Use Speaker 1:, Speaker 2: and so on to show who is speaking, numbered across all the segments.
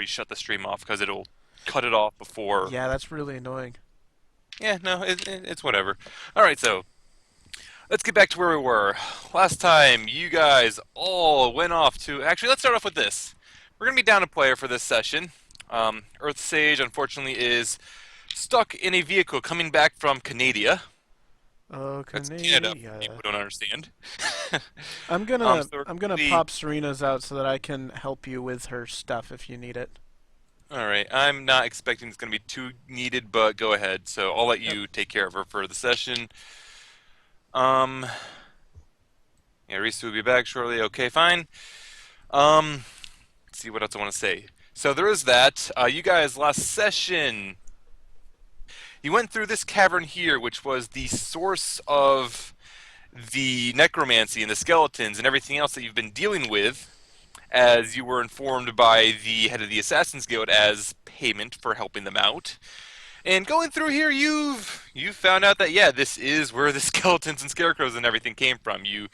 Speaker 1: you shut the stream off because it'll cut it off before.
Speaker 2: Yeah, that's really annoying.
Speaker 1: Yeah, no, it's whatever. All right, so let's get back to where we were. Last time, you guys all went off to. Actually, let's start off with this. We're gonna be down a player for this session. Earthsage, unfortunately, is stuck in a vehicle coming back from Canada.
Speaker 2: Oh,
Speaker 1: That's Canada, for people
Speaker 2: Canada.
Speaker 1: who don't understand.
Speaker 2: I'm gonna
Speaker 1: So we're
Speaker 2: I'm gonna
Speaker 1: currently.
Speaker 2: pop Serina's out so that I can help you with her stuff if you need it.
Speaker 1: All right, I'm not expecting it's going to be too needed, but go ahead. So I'll let
Speaker 2: Yep.
Speaker 1: you take care of her for the session. Um, yeah, Risu will be back shortly. Okay, fine. Let's see what else I want to say. So there is that. You guys last session, you went through this cavern here, which was the source of the necromancy and the skeletons and everything else that you've been dealing with, as you were informed by the head of the Assassin's Guild as payment for helping them out. And going through here, you've found out that yeah, this is where the skeletons and scarecrows and everything came from. You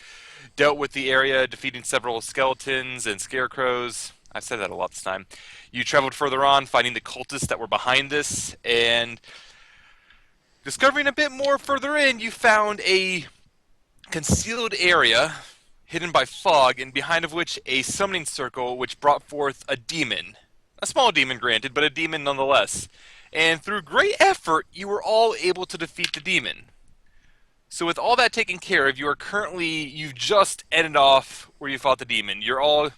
Speaker 1: dealt with the area, defeating several skeletons and scarecrows. I've said that a lot this time. You traveled further on, finding the cultists that were behind this, and discovering a bit more further in, you found a concealed area hidden by fog, and behind of which a summoning circle which brought forth a demon. A small demon, granted, but a demon nonetheless. And through great effort, you were all able to defeat the demon. So with all that taken care of, you've just ended off where you fought the demon. You're all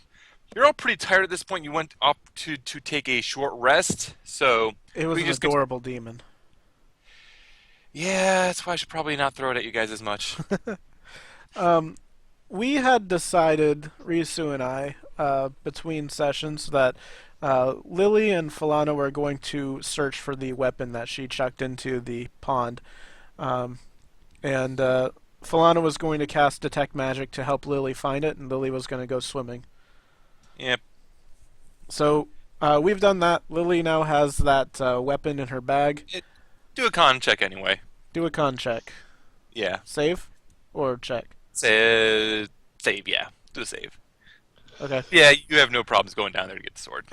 Speaker 1: pretty tired at this point. You went up to take a short rest, so
Speaker 2: It was
Speaker 1: we
Speaker 2: an
Speaker 1: just get.
Speaker 2: adorable demon.
Speaker 1: Yeah, that's why I should probably not throw it at you guys as much.
Speaker 2: Um, we had decided, Risu and I, between sessions, that Lily and Falana were going to search for the weapon that she chucked into the pond. Um, and Falana was going to cast Detect Magic to help Lily find it, and Lily was going to go swimming.
Speaker 1: Yeah,
Speaker 2: So we've done that. Lily now has that weapon in her bag.
Speaker 1: it, do a con check anyway.
Speaker 2: Do a con check.
Speaker 1: Yeah,
Speaker 2: Save or check?
Speaker 1: save. Yeah, do a save.
Speaker 2: Okay.
Speaker 1: Yeah, you have no problems going down there to get the sword.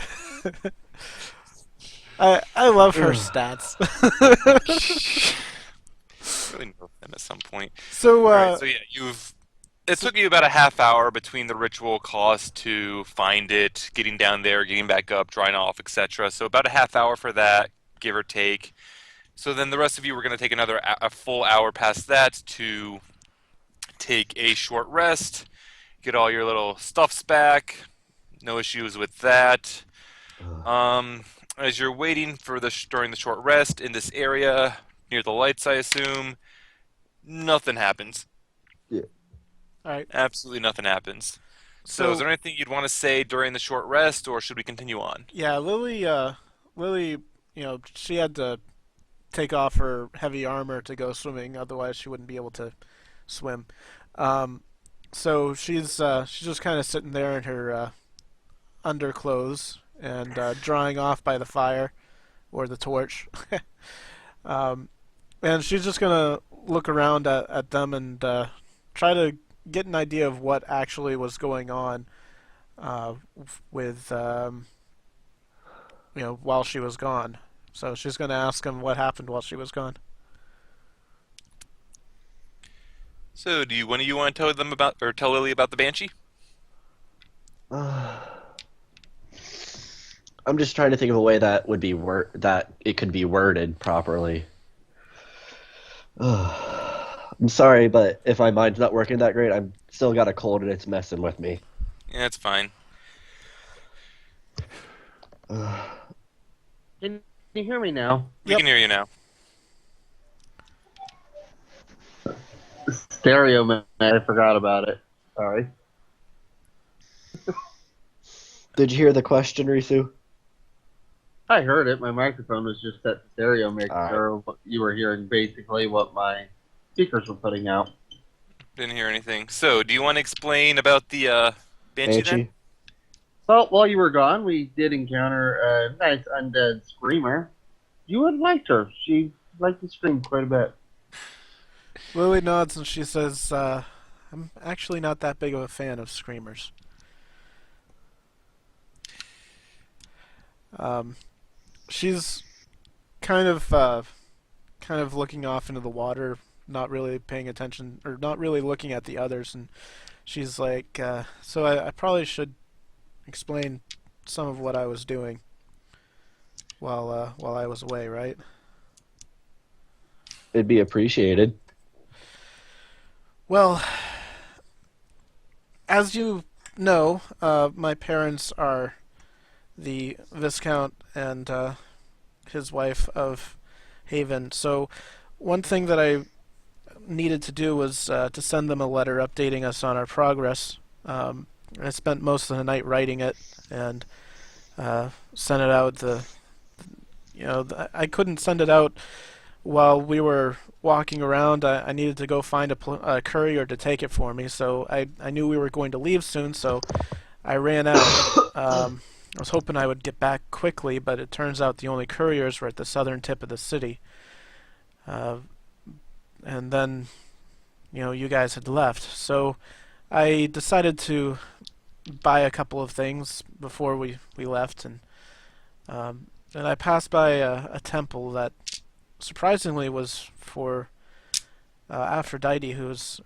Speaker 2: I love her
Speaker 3: Ugh.
Speaker 2: stats.
Speaker 1: Really nerf them at some point.
Speaker 2: so
Speaker 1: All right, so yeah, It took you about a half hour between the ritual cost to find it, getting down there, getting back up, drying off, etc. So about a half hour for that, give or take. So then the rest of you were going to take a full hour past that to take a short rest, get all your little stuffs back. No issues with that.
Speaker 3: Ugh.
Speaker 1: As you're waiting for during the short rest in this area near the lights, I assume nothing happens.
Speaker 3: Yeah.
Speaker 2: all right.
Speaker 1: Absolutely nothing happens. So, is
Speaker 2: So
Speaker 1: there anything you'd want to say during the short rest, or should we continue on?
Speaker 2: yeah, Lily, she had to take off her heavy armor to go swimming, otherwise she wouldn't be able to swim. Um, so she's just kind of sitting there in her underclothes and drying off by the fire or the torch. um, and she's just gonna look around at them and try to get an idea of what actually was going on uh, with while she was gone. So she's gonna ask him what happened while she was gone.
Speaker 1: So, do you want to tell them about, or tell Lily about the banshee?
Speaker 3: Ugh. I'm just trying to think of a way that would be that it could be worded properly. Ugh. I'm sorry, but if my mind's not working that great, I'm still got a cold and it's messing with me.
Speaker 1: Yeah, it's fine.
Speaker 3: Ugh.
Speaker 4: Can you hear me now?
Speaker 1: We
Speaker 2: Yep.
Speaker 1: can hear you now.
Speaker 4: Stereo man, I forgot about it. Sorry.
Speaker 3: Did you hear the question, Risu?
Speaker 4: I heard it. My microphone was just set to stereo, making
Speaker 3: Alright.
Speaker 4: sure what you were hearing basically what my speakers were putting out.
Speaker 1: Didn't hear anything. So, do you want to explain about the banshee then?
Speaker 3: Banshee?
Speaker 4: Well, while you were gone, we did encounter a nice undead screamer. You would have liked her. She liked to scream quite a bit.
Speaker 2: Lily nods and she says, "I'm actually not that big of a fan of screamers." She's kind of looking off into the water, not really paying attention or not really looking at the others, and she's like, "So I probably should explain some of what I was doing while I was away, right?"
Speaker 3: It'd be appreciated.
Speaker 2: Well, as you know, my parents are the Viscount and his wife of Haven. So one thing that I needed to do was to send them a letter updating us on our progress. I spent most of the night writing it and sent it out. I couldn't send it out while we were walking around. I needed to go find a courier to take it for me. So I knew we were going to leave soon. So I ran out. I was hoping I would get back quickly, but it turns out the only couriers were at the southern tip of the city. And then, you guys had left. So I decided to buy a couple of things before we left, and I passed by a temple that surprisingly was for Aphrodite, who's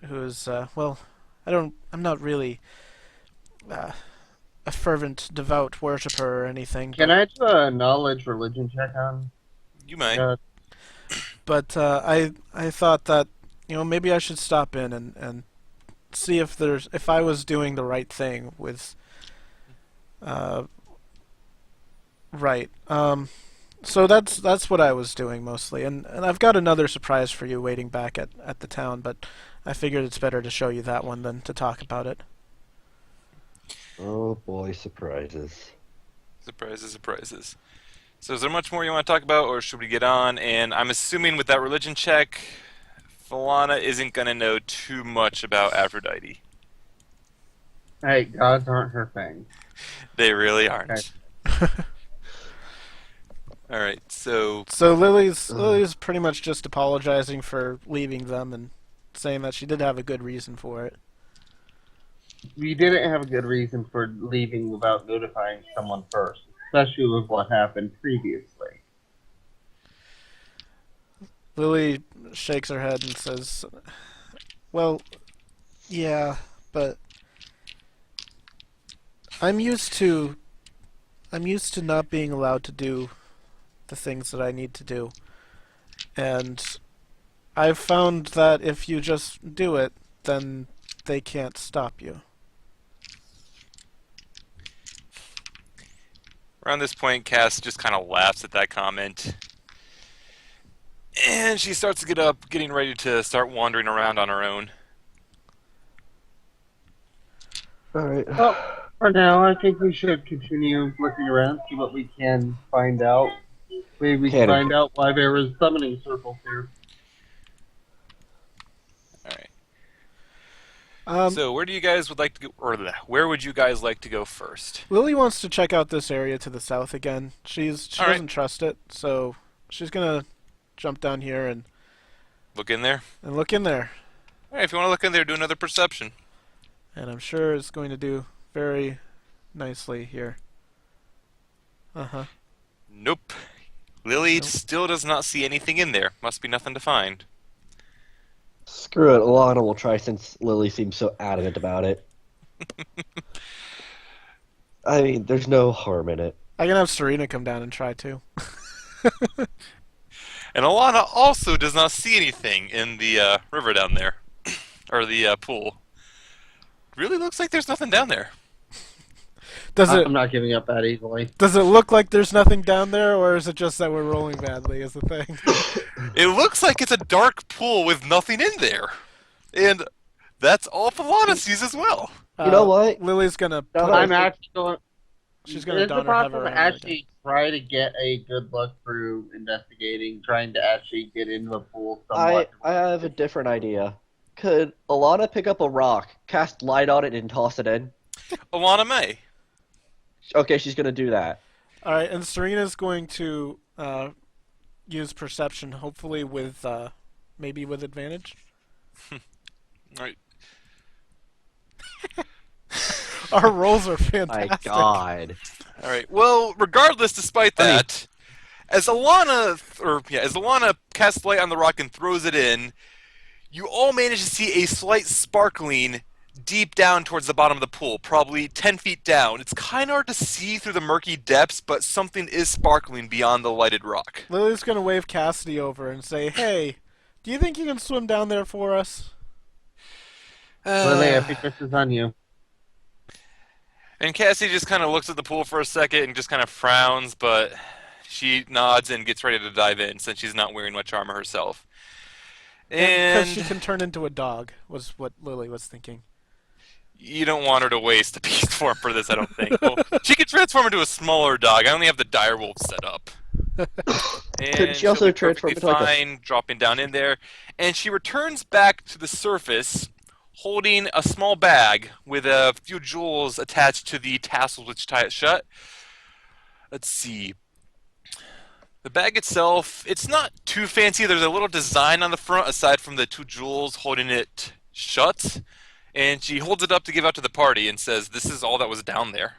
Speaker 2: well, I'm not really a fervent, devout worshiper or anything.
Speaker 4: Can I do a knowledge religion check on?
Speaker 1: You might.
Speaker 2: But I thought that maybe I should stop in and see if I was doing the right thing with right. So that's what I was doing mostly, and I've got another surprise for you waiting back at the town, but I figured it's better to show you that one than to talk about it.
Speaker 3: Oh boy, surprises.
Speaker 1: Surprises, surprises. So is there much more you want to talk about, or should we get on? And I'm assuming with that religion check, Falana isn't going to know too much about Aphrodite.
Speaker 4: Hey, gods aren't her thing.
Speaker 1: They really aren't.
Speaker 4: Okay.
Speaker 1: Alright, so
Speaker 2: Lily's pretty much just apologizing for leaving them and saying that she did have a good reason for it.
Speaker 4: We didn't have a good reason for leaving without notifying someone first, especially with what happened previously.
Speaker 2: Lily shakes her head and says, "Well, yeah, but I'm used to not being allowed to do the things that I need to do. And I've found that if you just do it, then they can't stop you."
Speaker 1: around this point, Cass just kind of laughs at that comment. And she starts to get up, getting ready to start wandering around on her own.
Speaker 3: Alright.
Speaker 4: Well, for now, I think we should continue looking around, see what we can find out. Maybe we can find out why there was summoning circles here.
Speaker 1: Alright. So where do you guys would like to go, or where would you guys like to go first?
Speaker 2: Lily wants to check out this area to the south again. She
Speaker 1: All right.
Speaker 2: doesn't trust it, so she's gonna jump down here and
Speaker 1: Look in there?
Speaker 2: look in there.
Speaker 1: Alright, if you want to look in there, do another perception.
Speaker 2: And I'm sure it's going to do very nicely here. Uh-huh.
Speaker 1: Nope. Lily
Speaker 2: Nope.
Speaker 1: still does not see anything in there. Must be nothing to find.
Speaker 3: Screw it, Elana will try since Lily seems so adamant about it. I mean, there's no harm in it.
Speaker 2: I can have Surina come down and try too.
Speaker 1: And Elana also does not see anything in the river down there. Or the pool. Really looks like there's nothing down there.
Speaker 4: I'm not giving up that easily.
Speaker 2: Does it look like there's nothing down there, or is it just that we're rolling badly is the thing?
Speaker 1: It looks like it's a dark pool with nothing in there. And that's all Falana sees as well.
Speaker 3: You know what?
Speaker 2: Lily's gonna
Speaker 3: No,
Speaker 2: put
Speaker 4: I'm
Speaker 2: her,
Speaker 4: actually going.
Speaker 2: she's gonna
Speaker 4: Is
Speaker 2: don
Speaker 4: it
Speaker 2: her
Speaker 4: possible
Speaker 2: hover
Speaker 4: to
Speaker 2: around
Speaker 4: actually try to get a good look through investigating, trying to actually get into the pool somewhat?
Speaker 3: I have a different idea. Could Elana pick up a rock, cast light on it, and toss it in?
Speaker 1: Elana may.
Speaker 3: Okay, she's gonna do that.
Speaker 2: Alright, and Serena's going to use perception, hopefully with maybe with advantage.
Speaker 1: Alright.
Speaker 2: Our rolls are
Speaker 3: My
Speaker 2: fantastic.
Speaker 3: God.
Speaker 1: All right. Well, regardless, despite
Speaker 3: Funny.
Speaker 1: that, as Elana casts light on the rock and throws it in, you all manage to see a slight sparkling deep down towards the bottom of the pool, probably 10 feet down. It's kind of hard to see through the murky depths, but something is sparkling beyond the lighted rock.
Speaker 2: Lily's gonna wave Cassidy over and say, "Hey, do you think you can swim down there for us?"
Speaker 4: Lily, I think this is on you.
Speaker 1: And Cassie just kind of looks at the pool for a second and just kind of frowns, but she nods and gets ready to dive in since she's not wearing much armor herself.
Speaker 2: Because
Speaker 1: And
Speaker 2: she can turn into a dog, was what Lily was thinking.
Speaker 1: you don't want her to waste a piece form for this, I don't think. Well, she could transform into a smaller dog. I only have the direwolf set up. And
Speaker 3: Could she
Speaker 1: she'll
Speaker 3: also
Speaker 1: be
Speaker 3: transform
Speaker 1: perfectly
Speaker 3: into like a-
Speaker 1: fine, dropping down in there. And she returns back to the surface, holding a small bag with a few jewels attached to the tassels which tie it shut. Let's see. The bag itself, it's not too fancy. There's a little design on the front aside from the two jewels holding it shut. And she holds it up to give out to the party and says, "This is all that was down there."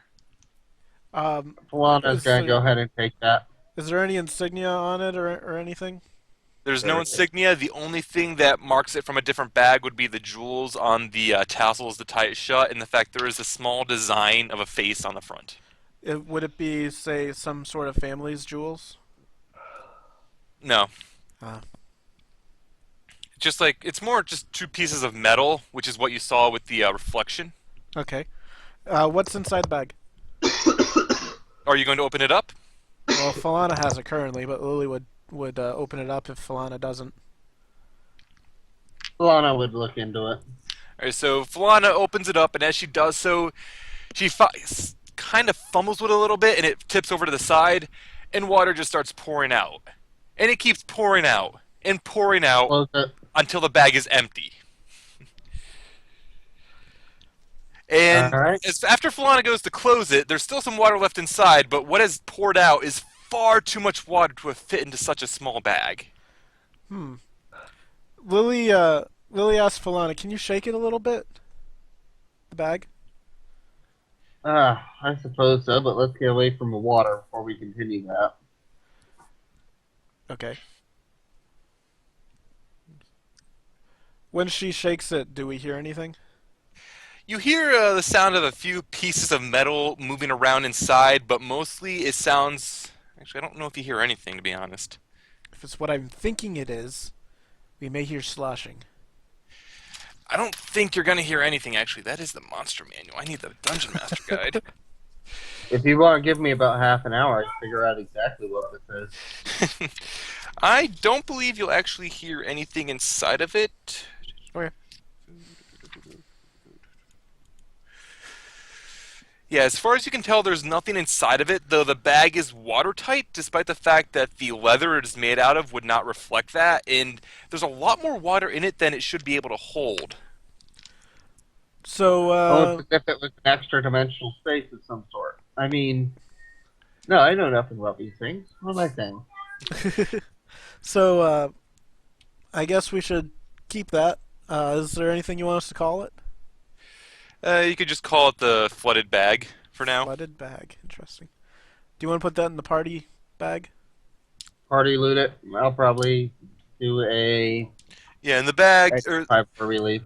Speaker 4: Falana's
Speaker 2: Is
Speaker 4: gonna
Speaker 2: there-
Speaker 4: go ahead and take that.
Speaker 2: Is there any insignia on it or anything?
Speaker 1: There's no insignia. The only thing that marks it from a different bag would be the jewels on the tassels to tie it shut, and the fact there is a small design of a face on the front.
Speaker 2: Would it be, say, some sort of family's jewels?
Speaker 1: No.
Speaker 2: Ah.
Speaker 1: Just like, it's more just two pieces of metal, which is what you saw with the reflection.
Speaker 2: Okay. What's inside the bag?
Speaker 1: Are you going to open it up?
Speaker 2: Well, Falana has it currently, but Lily would open it up if Falana doesn't.
Speaker 4: Falana would look into it.
Speaker 1: Alright, so Falana opens it up, and as she does so, she kind of fumbles with it a little bit, and it tips over to the side, and water just starts pouring out. And it keeps pouring out, and pouring out,
Speaker 4: Close it.
Speaker 1: until the bag is empty. And
Speaker 4: Alright.
Speaker 1: after Falana goes to close it, there's still some water left inside, but what has poured out is far too much water to have fit into such a small bag.
Speaker 2: Lily asked Falana, "Can you shake it a little bit? The bag?"
Speaker 4: I suppose so, but let's get away from the water before we continue that.
Speaker 2: Okay. When she shakes it, do we hear anything?
Speaker 1: You hear the sound of a few pieces of metal moving around inside, but mostly it sounds... Actually, I don't know if you hear anything, to be honest.
Speaker 2: If it's what I'm thinking it is, we may hear sloshing.
Speaker 1: I don't think you're going to hear anything, actually. That is the monster manual. I need the Dungeon Master Guide.
Speaker 4: If you want to give me about half an hour, I can figure out exactly what this is.
Speaker 1: I don't believe you'll actually hear anything inside of it.
Speaker 2: Okay.
Speaker 1: Yeah, as far as you can tell, there's nothing inside of it, though the bag is watertight, despite the fact that the leather it is made out of would not reflect that, and there's a lot more water in it than it should be able to hold.
Speaker 2: So,
Speaker 4: Almost as if it was an extra dimensional space of some sort. I mean, no, I know nothing about these things. What am I saying?
Speaker 2: so, I guess we should keep that. Is there anything you want us to call it?
Speaker 1: You could just call it the flooded bag for now.
Speaker 2: Flooded bag. Interesting. Do you want to put that in the party bag?
Speaker 4: Party loot it. I'll probably do a
Speaker 1: Yeah, and the bag,
Speaker 4: five for relief.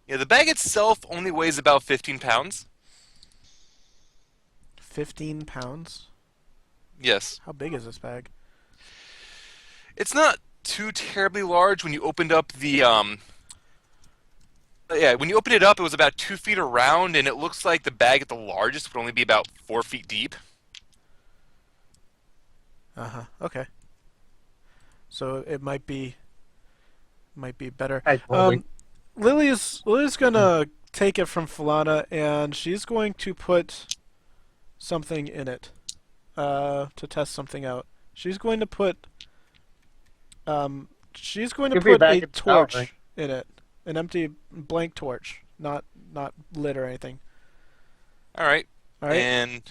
Speaker 1: yeah, the bag itself only weighs about 15 pounds.
Speaker 2: 15 pounds?
Speaker 1: Yes.
Speaker 2: How big is this bag?
Speaker 1: It's not too terribly large. When you opened up the yeah, when you open it up, it was about 2 feet around, and it looks like the bag at the largest would only be about 4 feet deep.
Speaker 2: Okay. So it might be better.
Speaker 4: I totally.
Speaker 2: Lily's gonna take it from Falana, and she's going to put something in it to test something out. She's going to put
Speaker 4: Could be a bag
Speaker 2: a
Speaker 4: of flour,
Speaker 2: torch
Speaker 4: right?
Speaker 2: in it, an empty blank torch, not lit or anything.
Speaker 1: All right.
Speaker 2: All right.
Speaker 1: And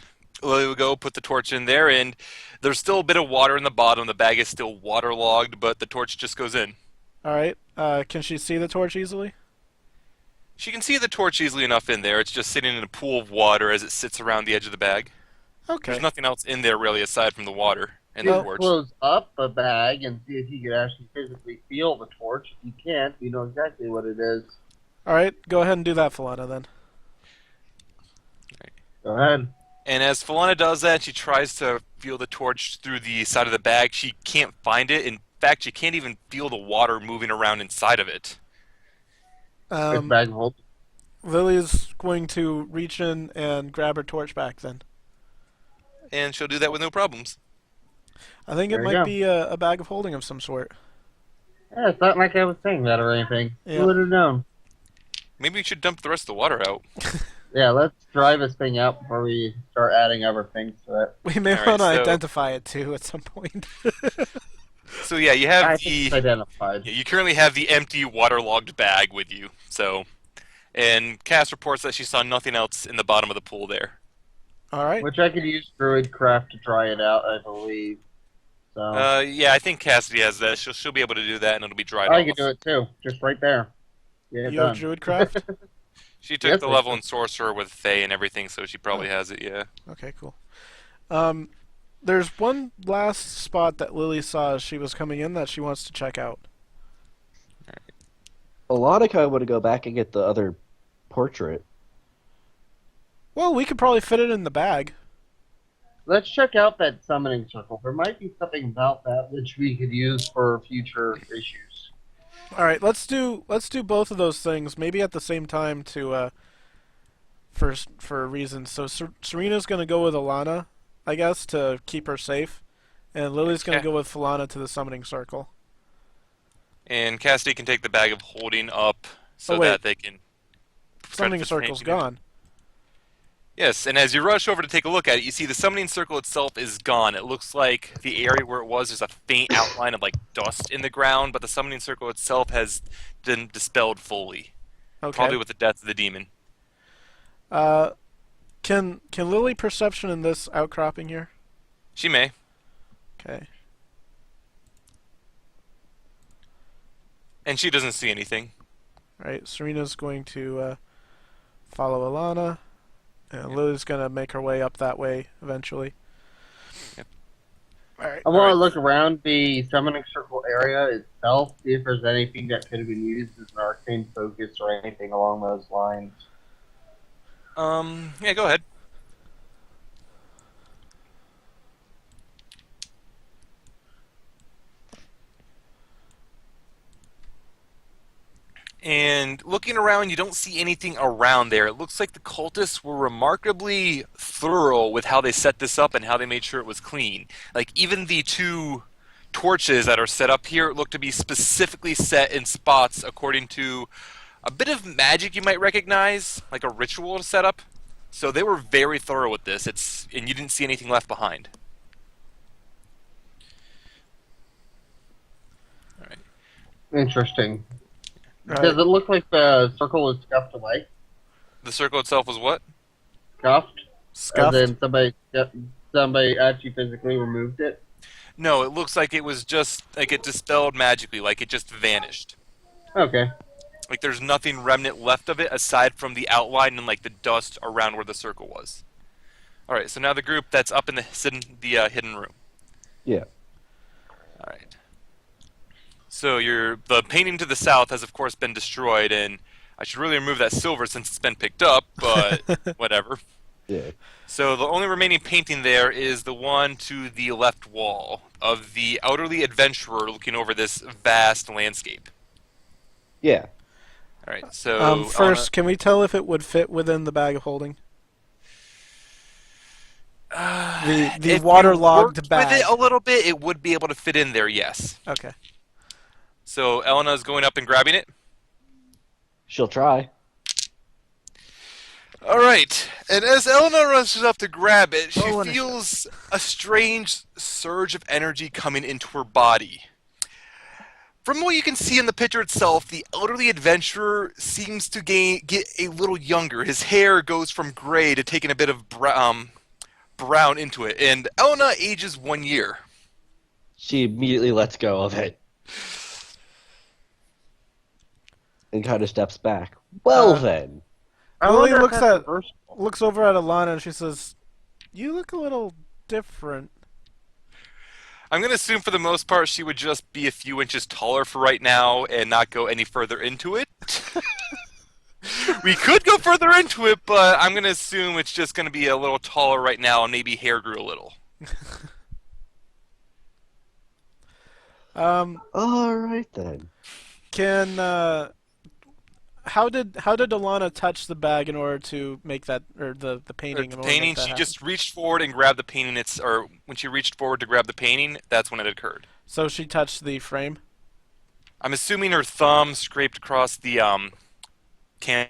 Speaker 1: Lily would go put the torch in there, and there's still a bit of water in the bottom. The bag is still waterlogged, but the torch just goes in.
Speaker 2: All right. Can she see the torch easily?
Speaker 1: She can see the torch easily enough in there. It's just sitting in a pool of water as it sits around the edge of the bag.
Speaker 2: Okay.
Speaker 1: There's nothing else in there really aside from the water and
Speaker 4: You
Speaker 1: the
Speaker 2: Oh.
Speaker 4: could
Speaker 1: torch.
Speaker 4: close up a bag and see if you could actually physically feel the torch. If you can't, you know exactly what it is.
Speaker 2: All right, go ahead and do that, Falana, then.
Speaker 4: Go ahead.
Speaker 1: And as Falana does that, she tries to feel the torch through the side of the bag. She can't find it. In fact, she can't even feel the water moving around inside of it.
Speaker 4: Quick bag of holding.
Speaker 2: Lily's going to reach in and grab her torch back, then.
Speaker 1: And she'll do that with no problems.
Speaker 2: I think it
Speaker 4: There you
Speaker 2: might
Speaker 4: go.
Speaker 2: be a bag of holding of some sort.
Speaker 4: Yeah, it's not like I was saying that or anything.
Speaker 2: Yeah.
Speaker 4: Who would have known?
Speaker 1: Maybe we should dump the rest of the water out.
Speaker 4: Yeah, let's dry this thing out before we start adding other things to it.
Speaker 2: We may
Speaker 1: All right,
Speaker 2: want to
Speaker 1: so-
Speaker 2: identify it, too, at some point.
Speaker 1: So yeah, you
Speaker 4: I
Speaker 1: have
Speaker 4: think it's identified.
Speaker 1: you currently have the empty waterlogged bag with you. So, and Cass reports that she saw nothing else in the bottom of the pool there.
Speaker 2: All right.
Speaker 4: Which I could use Druidcraft to dry it out, I believe. So
Speaker 1: Yeah, I think Cassidy has that. She'll be able to do that, and it'll be dried
Speaker 4: I
Speaker 1: off.
Speaker 4: can do it too, just right there. Yeah,
Speaker 2: You have
Speaker 4: done.
Speaker 2: Druidcraft?
Speaker 1: She took
Speaker 4: Yes,
Speaker 1: the
Speaker 4: I
Speaker 1: level
Speaker 4: do.
Speaker 1: in Sorcerer with Fae and everything, so she probably has it. Yeah.
Speaker 2: Okay, cool. There's one last spot that Lily saw as she was coming in that she wants to check out.
Speaker 3: Elana kind of want to go back and get the other portrait.
Speaker 2: Well, we could probably fit it in the bag.
Speaker 4: Let's check out that summoning circle. There might be something about that which we could use for future issues.
Speaker 2: All right, let's do both of those things, maybe at the same time to for reasons. So Serina's gonna go with Elana, I guess, to keep her safe, and Lily's gonna
Speaker 1: Okay.
Speaker 2: go with Falana to the summoning circle.
Speaker 1: And Cassidy can take the bag of holding up so
Speaker 2: Oh, wait.
Speaker 1: that they can.
Speaker 2: Summoning
Speaker 1: credit the
Speaker 2: circle's
Speaker 1: painting.
Speaker 2: gone.
Speaker 1: Yes, and as you rush over to take a look at it, you see the summoning circle itself is gone. It looks like the area where it was, there's a faint outline of like dust in the ground, but the summoning circle itself has been dispelled fully.
Speaker 2: Okay.
Speaker 1: Probably with the death of the demon.
Speaker 2: Can Lily perception in this outcropping here?
Speaker 1: She may.
Speaker 2: Okay.
Speaker 1: And she doesn't see anything.
Speaker 2: Right. Serena's going to follow Elana, and Lily's gonna make her way up that way eventually.
Speaker 1: Yep.
Speaker 2: All right.
Speaker 4: I want
Speaker 1: Alright.
Speaker 4: to look around the summoning circle area itself, see if there's anything that could have been used as an arcane focus or anything along those lines.
Speaker 1: Yeah, go ahead. And looking around, you don't see anything around there. It looks like the cultists were remarkably thorough with how they set this up and how they made sure it was clean. Like, even the two torches that are set up here look to be specifically set in spots according to a bit of magic you might recognize, like a ritual setup. So they were very thorough with this. And you didn't see anything left behind. All right.
Speaker 4: Interesting.
Speaker 2: All
Speaker 4: Does
Speaker 2: right.
Speaker 4: it look like the circle was scuffed away?
Speaker 1: The circle itself was what?
Speaker 4: Scuffed?
Speaker 2: Scuffed.
Speaker 4: As in somebody actually physically removed it?
Speaker 1: No, it looks like it was just like it dispelled magically, like it just vanished.
Speaker 4: Okay.
Speaker 1: Like there's nothing remnant left of it aside from the outline and like the dust around where the circle was. All right, so now the group that's up in the hidden room.
Speaker 3: Yeah.
Speaker 1: All right. So the painting to the south has of course been destroyed, and I should really remove that silver since it's been picked up, but whatever.
Speaker 3: Yeah.
Speaker 1: So the only remaining painting there is the one to the left wall of the elderly adventurer looking over this vast landscape.
Speaker 3: Yeah.
Speaker 1: All right. So
Speaker 2: First, can we tell if it would fit within the bag of holding? The
Speaker 1: if you
Speaker 2: waterlogged
Speaker 1: worked
Speaker 2: bag.
Speaker 1: with it a little bit, it would be able to fit in there. Yes.
Speaker 2: Okay.
Speaker 1: So Elena is going up and grabbing it.
Speaker 3: She'll try.
Speaker 1: All right. And as Elena rushes up to grab it, she
Speaker 2: Oh, and
Speaker 1: feels a strange surge of energy coming into her body. From what you can see in the picture itself, the elderly adventurer seems to get a little younger. His hair goes from gray to taking a bit of brown into it, and Elena ages 1 year.
Speaker 3: She immediately lets go of it. And kind of steps back. Well then.
Speaker 4: I
Speaker 2: Lily
Speaker 4: wonder if
Speaker 2: looks
Speaker 4: that's
Speaker 2: at-
Speaker 4: reversed.
Speaker 2: Looks over at Alana and she says, You look a little different.
Speaker 1: I'm going to assume for the most part she would just be a few inches taller for right now and not go any further into it. We could go further into it, but I'm going to assume it's just going to be a little taller right now and maybe hair grew a little.
Speaker 3: All right then.
Speaker 2: How did Elana touch the bag in order to make that, or the painting?
Speaker 1: The
Speaker 2: in order to make
Speaker 1: painting,
Speaker 2: that
Speaker 1: she
Speaker 2: happen?
Speaker 1: just reached forward and grabbed the painting. Or when she reached forward to grab the painting, that's when it occurred.
Speaker 2: So she touched the frame.
Speaker 1: I'm assuming her thumb scraped across the can.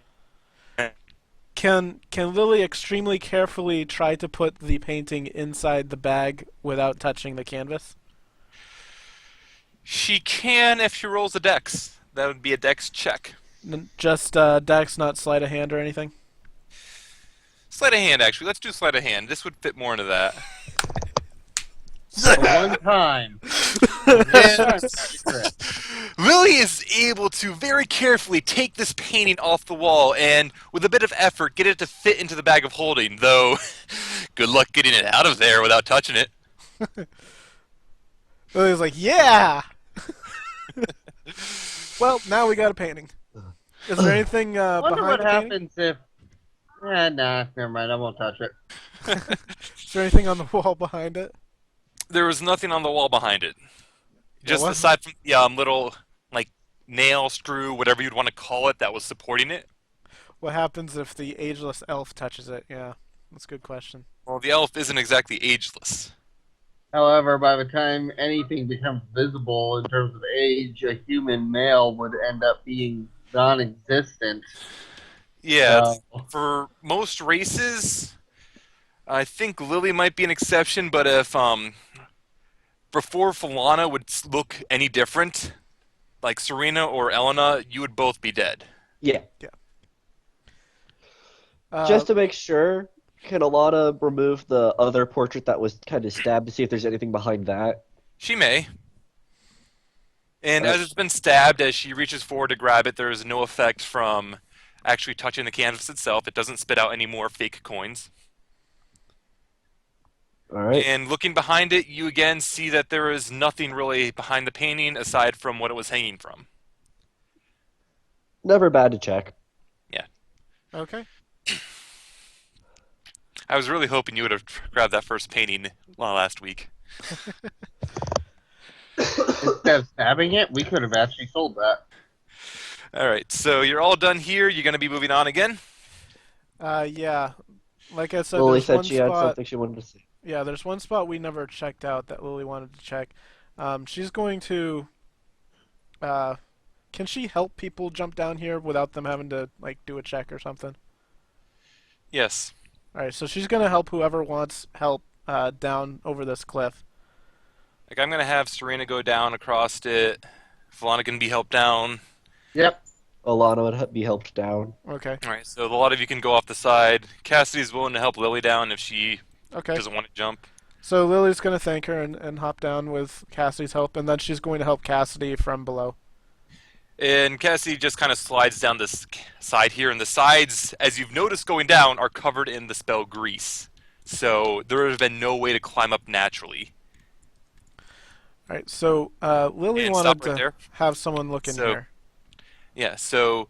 Speaker 2: Can Lily extremely carefully try to put the painting inside the bag without touching the canvas?
Speaker 1: She can if she rolls a dex. That would be a dex check.
Speaker 2: Just Dex, not sleight of hand or anything?
Speaker 1: Sleight of hand, actually. Let's do sleight of hand. This would fit more into that.
Speaker 4: One time.
Speaker 1: Lily is able to very carefully take this painting off the wall and, with a bit of effort, get it to fit into the bag of holding, though good luck getting it out of there without touching it.
Speaker 2: Lily's like, yeah! Well, now we got a painting. Is there anything
Speaker 4: I wonder
Speaker 2: behind
Speaker 4: what
Speaker 2: the painting?
Speaker 4: happens if. Nah, never mind. I won't touch it.
Speaker 2: Is there anything on the wall behind it?
Speaker 1: There was nothing on the wall behind it. Just
Speaker 2: what?
Speaker 1: aside from the little, like, nail, screw, whatever you'd want to call it, that was supporting it.
Speaker 2: What happens if the ageless elf touches it? Yeah, that's a good question.
Speaker 1: Well, the elf isn't exactly ageless.
Speaker 4: However, by the time anything becomes visible in terms of age, a human male would end up being non-existent.
Speaker 1: Yeah,
Speaker 4: So-
Speaker 1: for most races, I think Lily might be an exception, but if before Falana would look any different, like Surina or Elana, you would both be dead.
Speaker 3: Yeah.
Speaker 2: Uh,
Speaker 3: Just to make sure, can Alana remove the other portrait that was kind of stabbed to see if there's anything behind that?
Speaker 1: She may. And
Speaker 3: Right.
Speaker 1: as it's been stabbed, as she reaches forward to grab it, there is no effect from actually touching the canvas itself. It doesn't spit out any more fake coins.
Speaker 3: All right.
Speaker 1: And looking behind it, you again see that there is nothing really behind the painting aside from what it was hanging from.
Speaker 3: Never bad to check.
Speaker 2: okay.
Speaker 1: I was really hoping you would have grabbed that first painting last week.
Speaker 4: Instead of stabbing it, we could have actually sold that.
Speaker 1: Alright, so you're all done here. You're going to be moving on again?
Speaker 2: Yeah. Like I said,
Speaker 3: Lily
Speaker 2: there's
Speaker 3: said
Speaker 2: one
Speaker 3: she had
Speaker 2: spot.
Speaker 3: something she wanted to see.
Speaker 2: Yeah, there's one spot we never checked out that Lily wanted to check. She's going to. Can she help people jump down here without them having to like do a check or something?
Speaker 1: Yes.
Speaker 2: All right, so she's gonna help whoever wants help down over this cliff.
Speaker 1: Like, I'm going to have Serena go down across it. Falana can be helped down.
Speaker 4: Yep.
Speaker 3: Alana would be helped down.
Speaker 2: Okay.
Speaker 1: Alright, so a lot of you can go off the side. Cassidy's willing to help Lily down if she
Speaker 2: Okay.
Speaker 1: doesn't want to jump.
Speaker 2: So Lily's gonna thank her and hop down with Cassidy's help, and then she's going to help Cassidy from below.
Speaker 1: And Cassidy just kind of slides down this side here, and the sides, as you've noticed going down, are covered in the spell Grease. So there has been no way to climb up naturally.
Speaker 2: All right. So Lily
Speaker 1: And
Speaker 2: wanted
Speaker 1: stop right
Speaker 2: to
Speaker 1: there.
Speaker 2: have someone look in
Speaker 1: So-
Speaker 2: here.
Speaker 1: Yeah, so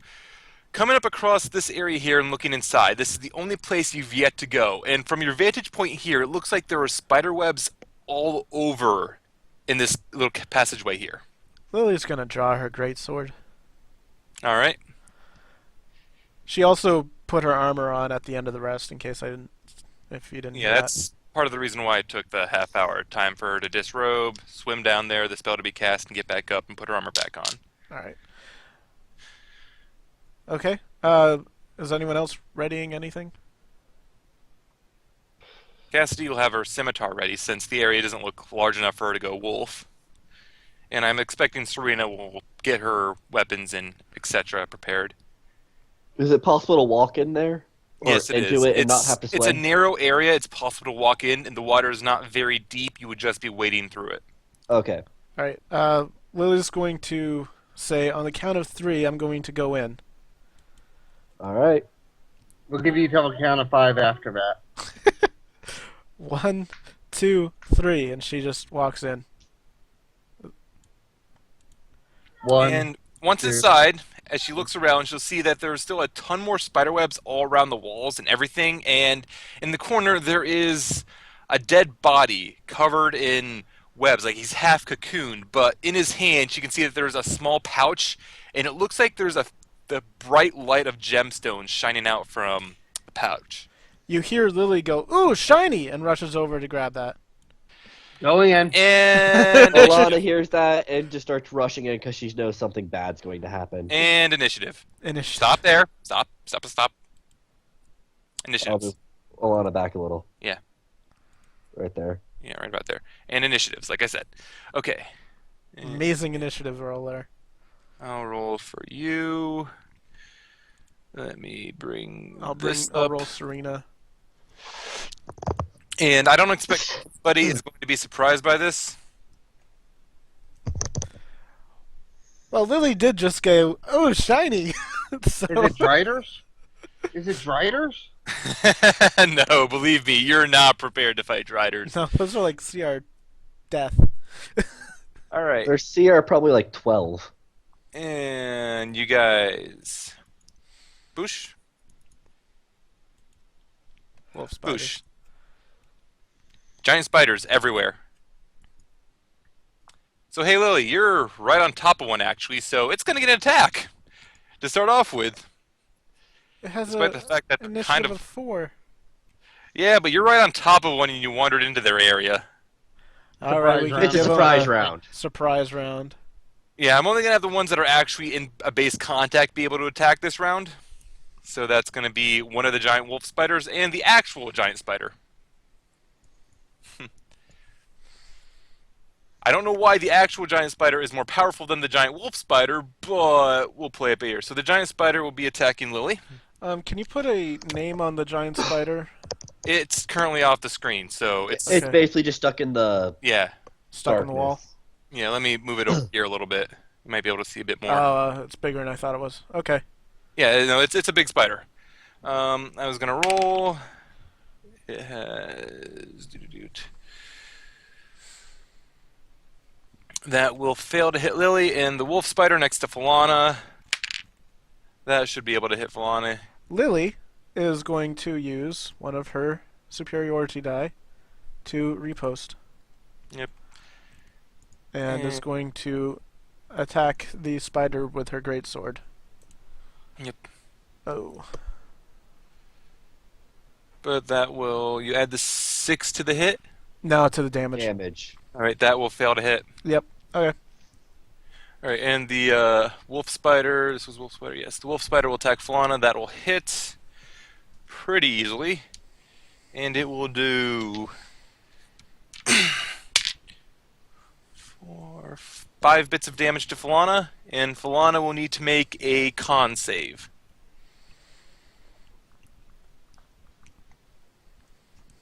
Speaker 1: coming up across this area here and looking inside, this is the only place you've yet to go. And from your vantage point here, it looks like there are spider webs all over in this little passageway here.
Speaker 2: Lily's gonna draw her greatsword.
Speaker 1: All right.
Speaker 2: She also put her armor on at the end of the rest in case if you didn't
Speaker 1: Yeah,
Speaker 2: hear that.
Speaker 1: that's part of the reason why it took the half-hour time for her to disrobe, swim down there, the spell to be cast, and get back up and put her armor back on.
Speaker 2: All right. Okay. Is anyone else readying anything?
Speaker 1: Cassidy will have her scimitar ready since the area doesn't look large enough for her to go wolf. And I'm expecting Serena will get her weapons and etc. prepared.
Speaker 3: Is it possible to walk in there? Or
Speaker 1: Yes, it
Speaker 3: into
Speaker 1: is.
Speaker 3: it and not have to swim?
Speaker 1: It's a narrow area. It's possible to walk in, and the water is not very deep. You would just be wading through it.
Speaker 3: Okay.
Speaker 2: All right. Lily's going to say, on the count of 3, I'm going to go in.
Speaker 3: All right.
Speaker 4: We'll give you till a count of 5 after that.
Speaker 2: 1, 2, 3, and she just walks in.
Speaker 4: One.
Speaker 1: And once
Speaker 4: Two.
Speaker 1: inside, as she looks around, she'll see that there's still a ton more spider webs all around the walls and everything. And in the corner, there is a dead body covered in webs, like he's half cocooned. But in his hand, she can see that there's a small pouch, and it looks like there's the bright light of gemstones shining out from the pouch.
Speaker 2: You hear Lily go, "Ooh, shiny!" and rushes over to grab that.
Speaker 4: Going in.
Speaker 1: And
Speaker 3: Alana
Speaker 1: initiative.
Speaker 3: hears that and just starts rushing in because she knows something bad's going to happen.
Speaker 1: And initiative.
Speaker 2: Initiative.
Speaker 1: Stop there. Stop. Stop. Stop.
Speaker 3: I'll
Speaker 1: Initiatives.
Speaker 3: move Alana back a little.
Speaker 1: Yeah.
Speaker 3: Right there.
Speaker 1: Yeah, right about there. And initiatives, like I said. Okay.
Speaker 2: Amazing initiative roll there.
Speaker 1: I'll roll for you. Let me bring
Speaker 2: I'll
Speaker 1: this
Speaker 2: I'll
Speaker 1: up.
Speaker 2: roll Surina.
Speaker 1: And I don't expect anybody is going to be surprised by this.
Speaker 2: Well, Lily did just go, "Oh, shiny!" So,
Speaker 4: Is it Driders? Is it Driders?
Speaker 1: No, believe me, you're not prepared to fight Driders.
Speaker 2: no, those are like CR death.
Speaker 1: All right.
Speaker 3: Their CR probably like 12.
Speaker 1: And you guys. Boosh?
Speaker 2: Wolf spider.
Speaker 1: Boosh. Giant spiders everywhere. So, hey, Lily, you're right on top of one, actually, so it's going to get an attack to start off with.
Speaker 2: It has
Speaker 1: Despite
Speaker 2: a
Speaker 1: the fact that
Speaker 2: initiative
Speaker 1: kind of.
Speaker 2: of 4.
Speaker 1: Yeah, but you're right on top of one and you wandered into their area.
Speaker 2: All right, we can
Speaker 4: round.
Speaker 3: It's a
Speaker 2: give 'em
Speaker 3: surprise round.
Speaker 2: Surprise round.
Speaker 1: Yeah, I'm only going to have the ones that are actually in a base contact be able to attack this round. So that's going to be one of the giant wolf spiders and the actual giant spider. I don't know why the actual giant spider is more powerful than the giant wolf spider, but we'll play it by ear. So the giant spider will be attacking Lily.
Speaker 2: Can you put a name on the giant spider?
Speaker 1: It's currently off the screen, so it's
Speaker 3: It's
Speaker 2: Okay.
Speaker 3: basically just stuck in the
Speaker 1: yeah.
Speaker 2: Stuck in the wall.
Speaker 3: darkness.
Speaker 1: Yeah, let me move it over here a little bit. You might be able to see a bit more.
Speaker 2: It's bigger than I thought it was. Okay.
Speaker 1: Yeah, no, it's a big spider. I was gonna roll. It has that will fail to hit Lily, and the wolf spider next to Falana. That should be able to hit Falana.
Speaker 2: Lily is going to use one of her superiority die to repost.
Speaker 1: Yep.
Speaker 2: And is going to attack the spider with her greatsword.
Speaker 1: Yep.
Speaker 2: Oh.
Speaker 1: But that will you add the 6 to the hit.
Speaker 2: Now to the damage.
Speaker 3: Damage.
Speaker 1: All right, that will fail to hit.
Speaker 2: Yep. Okay.
Speaker 1: All right, and the wolf spider. This was wolf spider. Yes, the wolf spider will attack Falana. That will hit pretty easily, and it will do 5 bits of damage to Falana, and Falana will need to make a con save.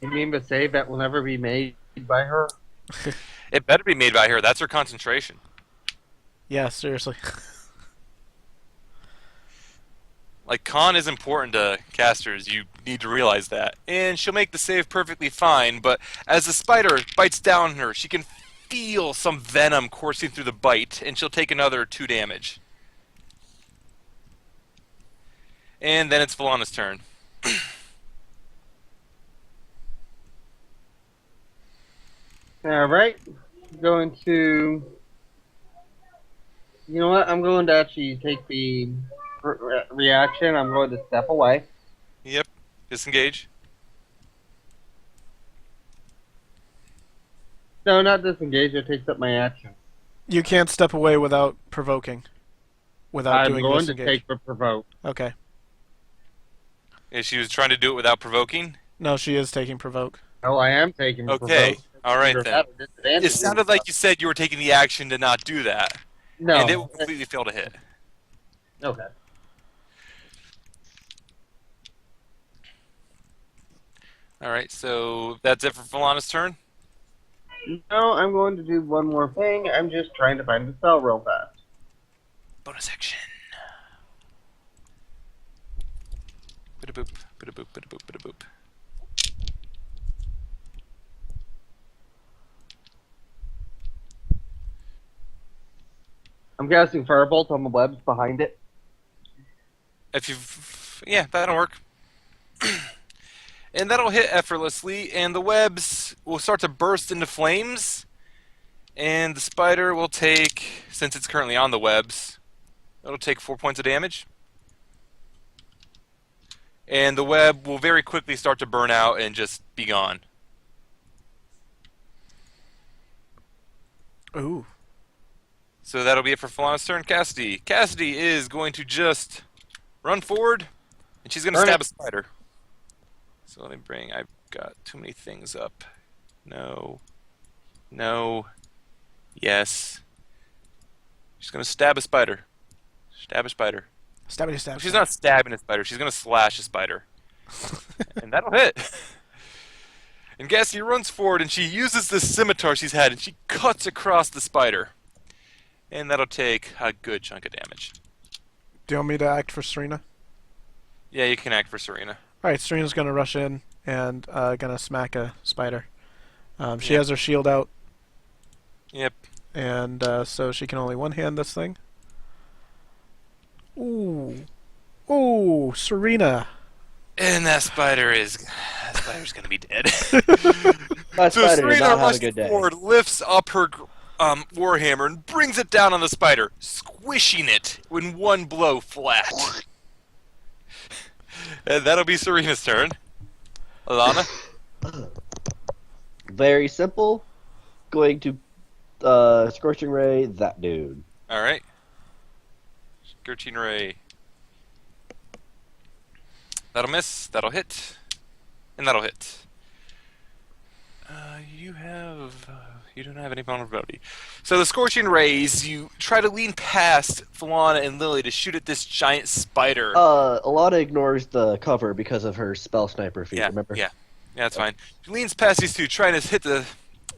Speaker 4: You mean the save that will never be made by her?
Speaker 1: It better be made by her. That's her concentration.
Speaker 2: Yeah, seriously.
Speaker 1: Like, con is important to casters. You need to realize that. And she'll make the save perfectly fine, but as the spider bites down on her, she can feel some venom coursing through the bite, and she'll take another 2 damage. And then it's Falana's turn.
Speaker 4: All right. Going to. You know what? I'm going to actually take the reaction. I'm going to step away.
Speaker 1: Yep. Disengage.
Speaker 4: No, not disengage. It takes up my action.
Speaker 2: You can't step away without provoking. Without
Speaker 4: I'm
Speaker 2: doing
Speaker 4: going
Speaker 2: disengage.
Speaker 4: to take the provoke.
Speaker 2: Okay.
Speaker 1: Yeah, she was trying to do it without provoking.
Speaker 2: No, she is taking provoke.
Speaker 4: Oh, I am taking the
Speaker 1: Okay.
Speaker 4: provoke.
Speaker 1: All right,
Speaker 4: Either
Speaker 1: then.
Speaker 4: that or disadvantage
Speaker 1: It sounded like you said you were taking the action to not do that.
Speaker 4: No.
Speaker 1: And it will completely fail to hit.
Speaker 4: Okay.
Speaker 1: Alright, so that's it for Falana's turn?
Speaker 4: No, I'm going to do one more thing. I'm just trying to find the spell real fast.
Speaker 1: Bonus action. Bada boop, bada boop, bada boop, bada boop.
Speaker 4: I'm casting Firebolt on the webs behind it.
Speaker 1: Yeah, that'll work. And that'll hit effortlessly, and the webs will start to burst into flames. And the spider will take, since it's currently on the webs, it'll take 4 points of damage. And the web will very quickly start to burn out and just be gone.
Speaker 2: Ooh.
Speaker 1: So that'll be it for Falana's turn. Cassidy. Cassidy is going to just run forward, and she's going to stab a spider. So let me bring... I've got too many things up. No. No. Yes. She's going to stab a spider. Stab a spider.
Speaker 2: Stabby stab.
Speaker 1: She's not stabbing a spider. She's going to slash a spider. And that'll hit. And Cassidy runs forward, and she uses this scimitar she's had, and she cuts across the spider. And that'll take a good chunk of damage.
Speaker 2: Do you want me to act for Surina?
Speaker 1: Yeah, you can act for Surina.
Speaker 2: Alright, Serina's gonna rush in and gonna smack a spider. She
Speaker 1: Yeah.
Speaker 2: has her shield out,
Speaker 1: Yep.
Speaker 2: and so she can only one-hand this thing. Ooh. Ooh, Surina.
Speaker 1: And that spider's gonna be dead.
Speaker 3: My
Speaker 1: So
Speaker 3: spider did
Speaker 1: Surina
Speaker 3: not have a
Speaker 1: rushes
Speaker 3: good day.
Speaker 1: forward, lifts up her warhammer, and brings it down on the spider, squishing it in one blow flat. And that'll be Serena's turn. Elana?
Speaker 3: Very simple. Going to Scorching Ray that dude.
Speaker 1: Alright. Scorching Ray. That'll miss, that'll hit, and that'll hit. You don't have any vulnerability. So the Scorching Rays, you try to lean past Falana and Lily to shoot at this giant spider.
Speaker 3: Alana ignores the cover because of her spell sniper feat, remember?
Speaker 1: Yeah, that's fine. She leans past these two, trying to hit the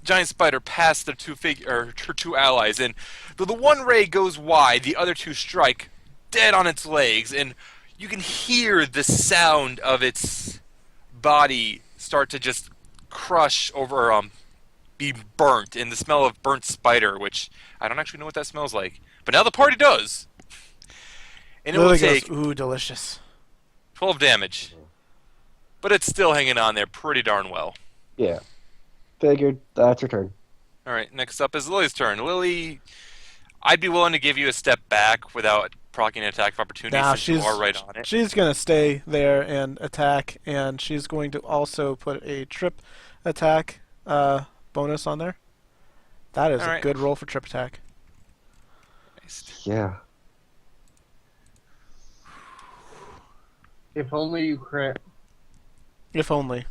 Speaker 1: giant spider past their her two allies, and though the one ray goes wide, the other two strike dead on its legs, and you can hear the sound of its body start to just crush over, be burnt, and the smell of burnt spider, which I don't actually know what that smells like, but now the party does. And it will
Speaker 2: Lily
Speaker 1: take
Speaker 2: goes, ooh, delicious.
Speaker 1: 12 damage, but it's still hanging on there pretty darn well.
Speaker 3: Yeah. Figured. That's her turn.
Speaker 1: All right, next up is Lily's turn. Lily, I'd be willing to give you a step back without proccing an attack of opportunity
Speaker 2: Nah,
Speaker 1: since you are right on it.
Speaker 2: She's gonna stay there and attack, and she's going to also put a trip attack bonus on there. That is
Speaker 1: Alright.
Speaker 2: a good roll for trip attack.
Speaker 1: Nice.
Speaker 3: Yeah.
Speaker 4: If only you crit.
Speaker 2: If only.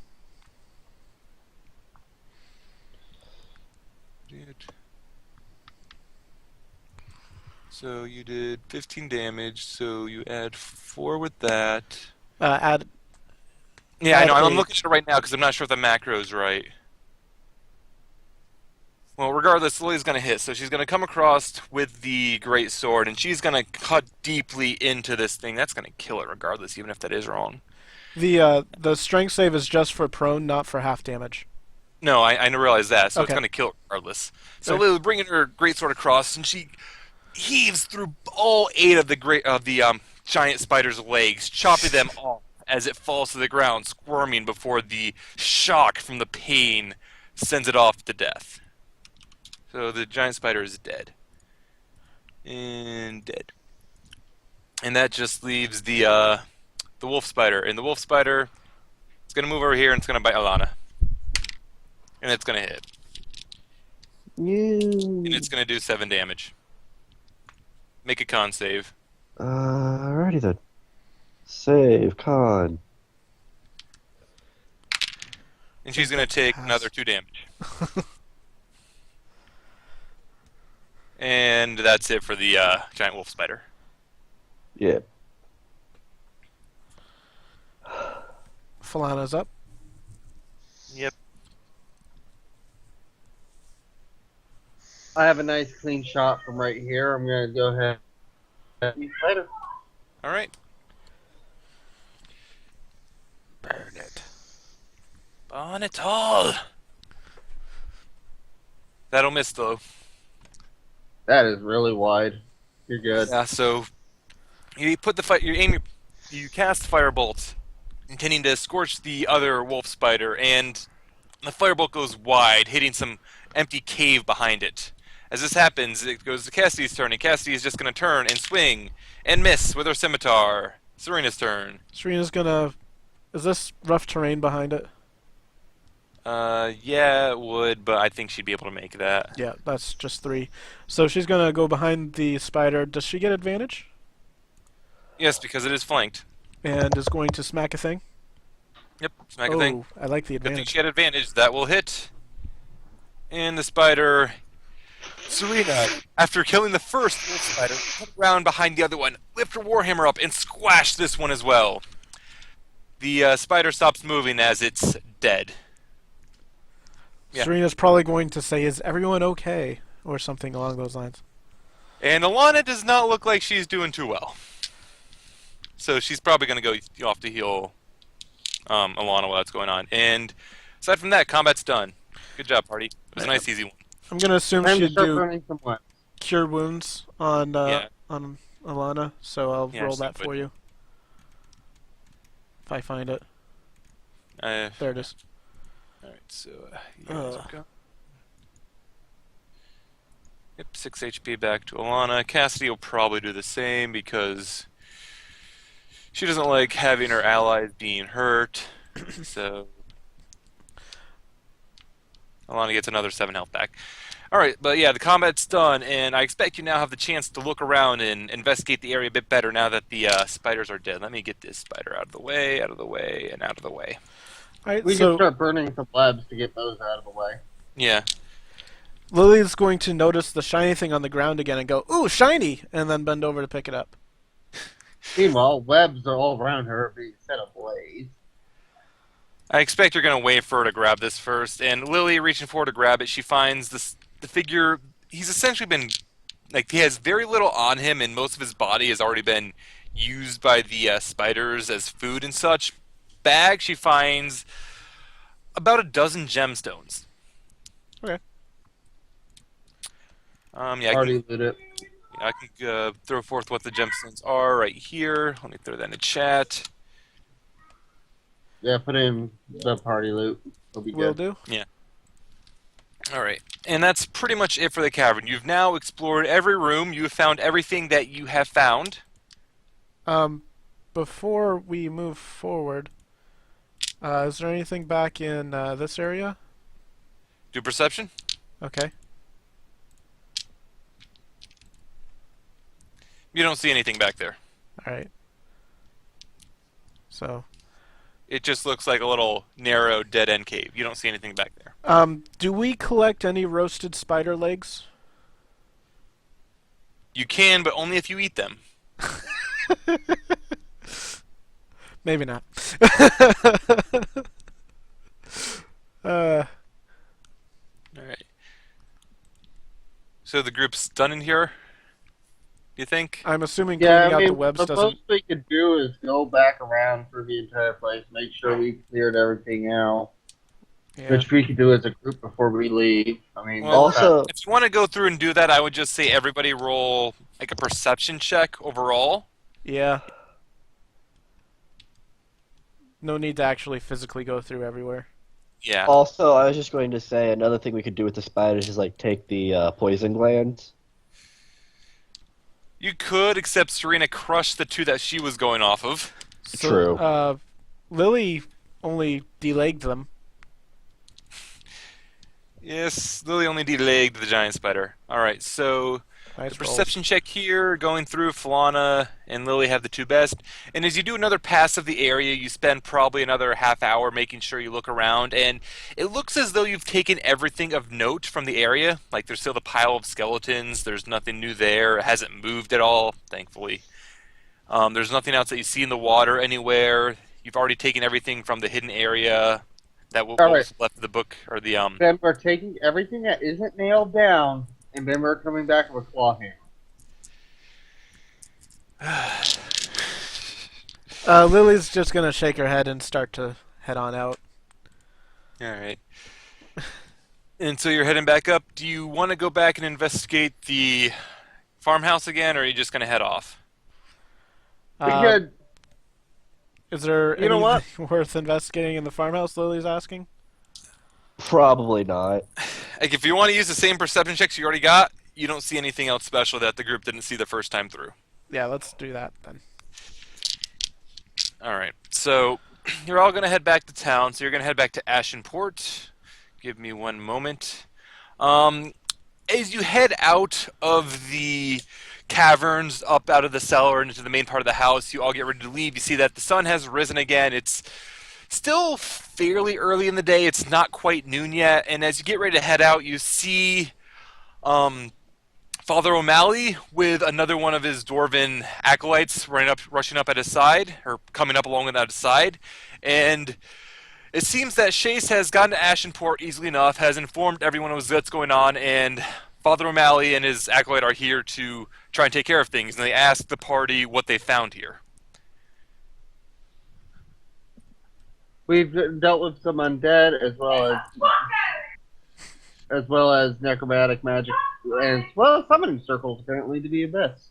Speaker 1: So you did 15 damage, so you add 4 with that.
Speaker 2: Add.
Speaker 1: Yeah, I
Speaker 2: Add
Speaker 1: know, I'm
Speaker 2: 8.
Speaker 1: looking at it right now because I'm not sure if the macro's right. Well, regardless, Lily's going to hit, so she's going to come across with the great sword, and she's going to cut deeply into this thing. That's going to kill it regardless, even if that is wrong.
Speaker 2: The strength save is just for prone, not for half damage.
Speaker 1: No, I realize that, so it's
Speaker 2: Okay.
Speaker 1: going to kill it regardless. So
Speaker 2: Okay.
Speaker 1: Lily bringing her great sword across, and she heaves through all 8 of the giant spider's legs, chopping them off as it falls to the ground, squirming before the shock from the pain sends it off to death. So the giant spider is dead. And dead. And that just leaves the wolf spider. And the wolf spider is going to move over here and it's going to bite Elana. And it's going to hit. And it's going to do 7 damage. Make a con save.
Speaker 3: Alrighty then. Save con.
Speaker 1: And she's going to take
Speaker 2: Pass.
Speaker 1: another 2 damage. And that's it for the giant wolf spider.
Speaker 3: Yeah.
Speaker 2: Falana's up.
Speaker 1: Yep.
Speaker 4: I have a nice clean shot from right here. I'm gonna go ahead. Later.
Speaker 1: All right.
Speaker 2: Burn it.
Speaker 1: On it all. That'll miss though.
Speaker 4: That is really wide. You're good.
Speaker 1: Yeah, so you put you cast firebolt, intending to scorch the other wolf spider, and the firebolt goes wide, hitting some empty cave behind it. As this happens, it goes to Cassidy's turn, and Cassidy is just going to turn and swing and miss with her scimitar. Serina's turn.
Speaker 2: Serina's gonna. Is this rough terrain behind it?
Speaker 1: Yeah, it would, but I think she'd be able to make that.
Speaker 2: Yeah, that's just 3. So she's gonna go behind the spider. Does she get advantage?
Speaker 1: Yes, because it is flanked.
Speaker 2: And is going to smack a thing?
Speaker 1: Yep, smack a thing.
Speaker 2: I like the
Speaker 1: Good thing
Speaker 2: advantage.
Speaker 1: she had advantage. That will hit. And the spider, Serina, after killing the first wolf spider, come around behind the other one, lift her warhammer up, and squash this one as well. The spider stops moving as it's dead. Yeah.
Speaker 2: Serina's probably going to say, "Is everyone okay?" or something along those lines.
Speaker 1: And Elana does not look like she's doing too well. So she's probably going to go off to heal Elana while that's going on. And aside from that, combat's done. Good job, party. It was a nice, easy one.
Speaker 2: I'm gonna assume
Speaker 4: Time to
Speaker 2: she'd
Speaker 4: start
Speaker 2: do
Speaker 4: burning some wood.
Speaker 2: cure wounds on
Speaker 1: Yeah.
Speaker 2: Alana, so I'll
Speaker 1: Yeah,
Speaker 2: roll
Speaker 1: she
Speaker 2: that
Speaker 1: would.
Speaker 2: for you. If I find it.
Speaker 1: There
Speaker 2: There it is.
Speaker 1: Alright, so you guys go. Yep, 6 HP back to Elana. Cassidy will probably do the same because she doesn't like having her allies being hurt. So Elana gets another 7 health back. Alright, but yeah, the combat's done, and I expect you now have the chance to look around and investigate the area a bit better now that the spiders are dead. Let me get this spider out of the way, and out of the way.
Speaker 2: Alright,
Speaker 4: We
Speaker 2: so
Speaker 4: can start burning some webs to get those out of the way.
Speaker 1: Yeah.
Speaker 2: Lily's going to notice the shiny thing on the ground again and go, "Ooh, shiny!" and then bend over to pick it up.
Speaker 4: Meanwhile, webs are all around her being set ablaze.
Speaker 1: I expect you're going to wait for her to grab this first, and Lily reaching forward to grab it, she finds the figure. He's essentially been, like, he has very little on him, and most of his body has already been used by the spiders as food and such. Bag, she finds about a dozen gemstones.
Speaker 2: Okay.
Speaker 1: Yeah,
Speaker 4: Already lit it.
Speaker 1: I can throw forth what the gemstones are right here. Let me throw that in the chat.
Speaker 4: Yeah, put in the party loot. It'll be
Speaker 2: Will
Speaker 4: good.
Speaker 2: do.
Speaker 1: All right, and that's pretty much it for the cavern. You've now explored every room. You have found everything that you have found.
Speaker 2: Before we move forward, is there anything back in this area?
Speaker 1: Do perception.
Speaker 2: Okay.
Speaker 1: You don't see anything back there.
Speaker 2: Alright. So,
Speaker 1: It just looks like a little narrow dead-end cave. You don't see anything back there.
Speaker 2: do we collect any roasted spider legs?
Speaker 1: You can, but only if you eat them.
Speaker 2: Maybe not.
Speaker 1: All right. So the group's done in here. You think?
Speaker 2: I'm assuming
Speaker 4: Yeah,
Speaker 2: cleaning
Speaker 4: I
Speaker 2: out
Speaker 4: mean,
Speaker 2: the webs
Speaker 4: the
Speaker 2: doesn't.
Speaker 4: most we could do is go back around through the entire place, make sure we cleared everything out,
Speaker 2: Yeah.
Speaker 4: which we could do as a group before we leave. I mean,
Speaker 1: Well,
Speaker 3: Also,
Speaker 1: If you want to go through and do that, I would just say everybody roll like a perception check overall.
Speaker 2: Yeah. No need to actually physically go through everywhere.
Speaker 1: Yeah.
Speaker 3: also, I was just going to say another thing we could do with the spiders is like take the poison glands.
Speaker 1: You could, except Serena crushed the 2 that she was going off of.
Speaker 2: So,
Speaker 3: True.
Speaker 2: Lily only delegged them.
Speaker 1: Yes, Lily only delegged the giant spider. Alright, so
Speaker 2: Nice
Speaker 1: the
Speaker 2: rolls.
Speaker 1: perception check here, going through, Falana and Lily have the 2 best. And as you do another pass of the area, you spend probably another half hour making sure you look around. And it looks as though you've taken everything of note from the area. Like there's still the pile of skeletons. There's nothing new there. It hasn't moved at all, thankfully. There's nothing else that you see in the water anywhere. You've already taken everything from the hidden area that will
Speaker 4: All right.
Speaker 1: left the book or the
Speaker 4: then we're taking everything that isn't nailed down, and then we're coming back with a claw hammer.
Speaker 2: Lily's just gonna shake her head and start to head on out.
Speaker 1: Alright. And so you're heading back up. Do you want to go back and investigate the farmhouse again, or are you just going to head off?
Speaker 4: We
Speaker 2: Uh,
Speaker 4: could.
Speaker 2: is there
Speaker 4: You know what?
Speaker 2: anything worth investigating in the farmhouse? Lily's asking.
Speaker 3: Probably not.
Speaker 1: Like, if you want to use the same perception checks you already got, you don't see anything else special that the group didn't see the first time through.
Speaker 2: Yeah, let's do that then.
Speaker 1: All right. So you're all going to head back to town. So you're going to head back to Ashenport. Give me one moment. As you head out of the caverns, up out of the cellar and into the main part of the house, you all get ready to leave. You see that the sun has risen again. It's still fairly early in the day. It's not quite noon yet. And as you get ready to head out, you see Father O'Malley with another one of his dwarven acolytes rushing up at his side, or coming up along at his side. And it seems that Chase has gotten to Ashenport easily enough, has informed everyone what's going on, and Father O'Malley and his acolyte are here to try and take care of things. And they ask the party what they found here.
Speaker 4: We've dealt with some undead as well as necromantic magic, as well as summoning circles apparently to the abyss.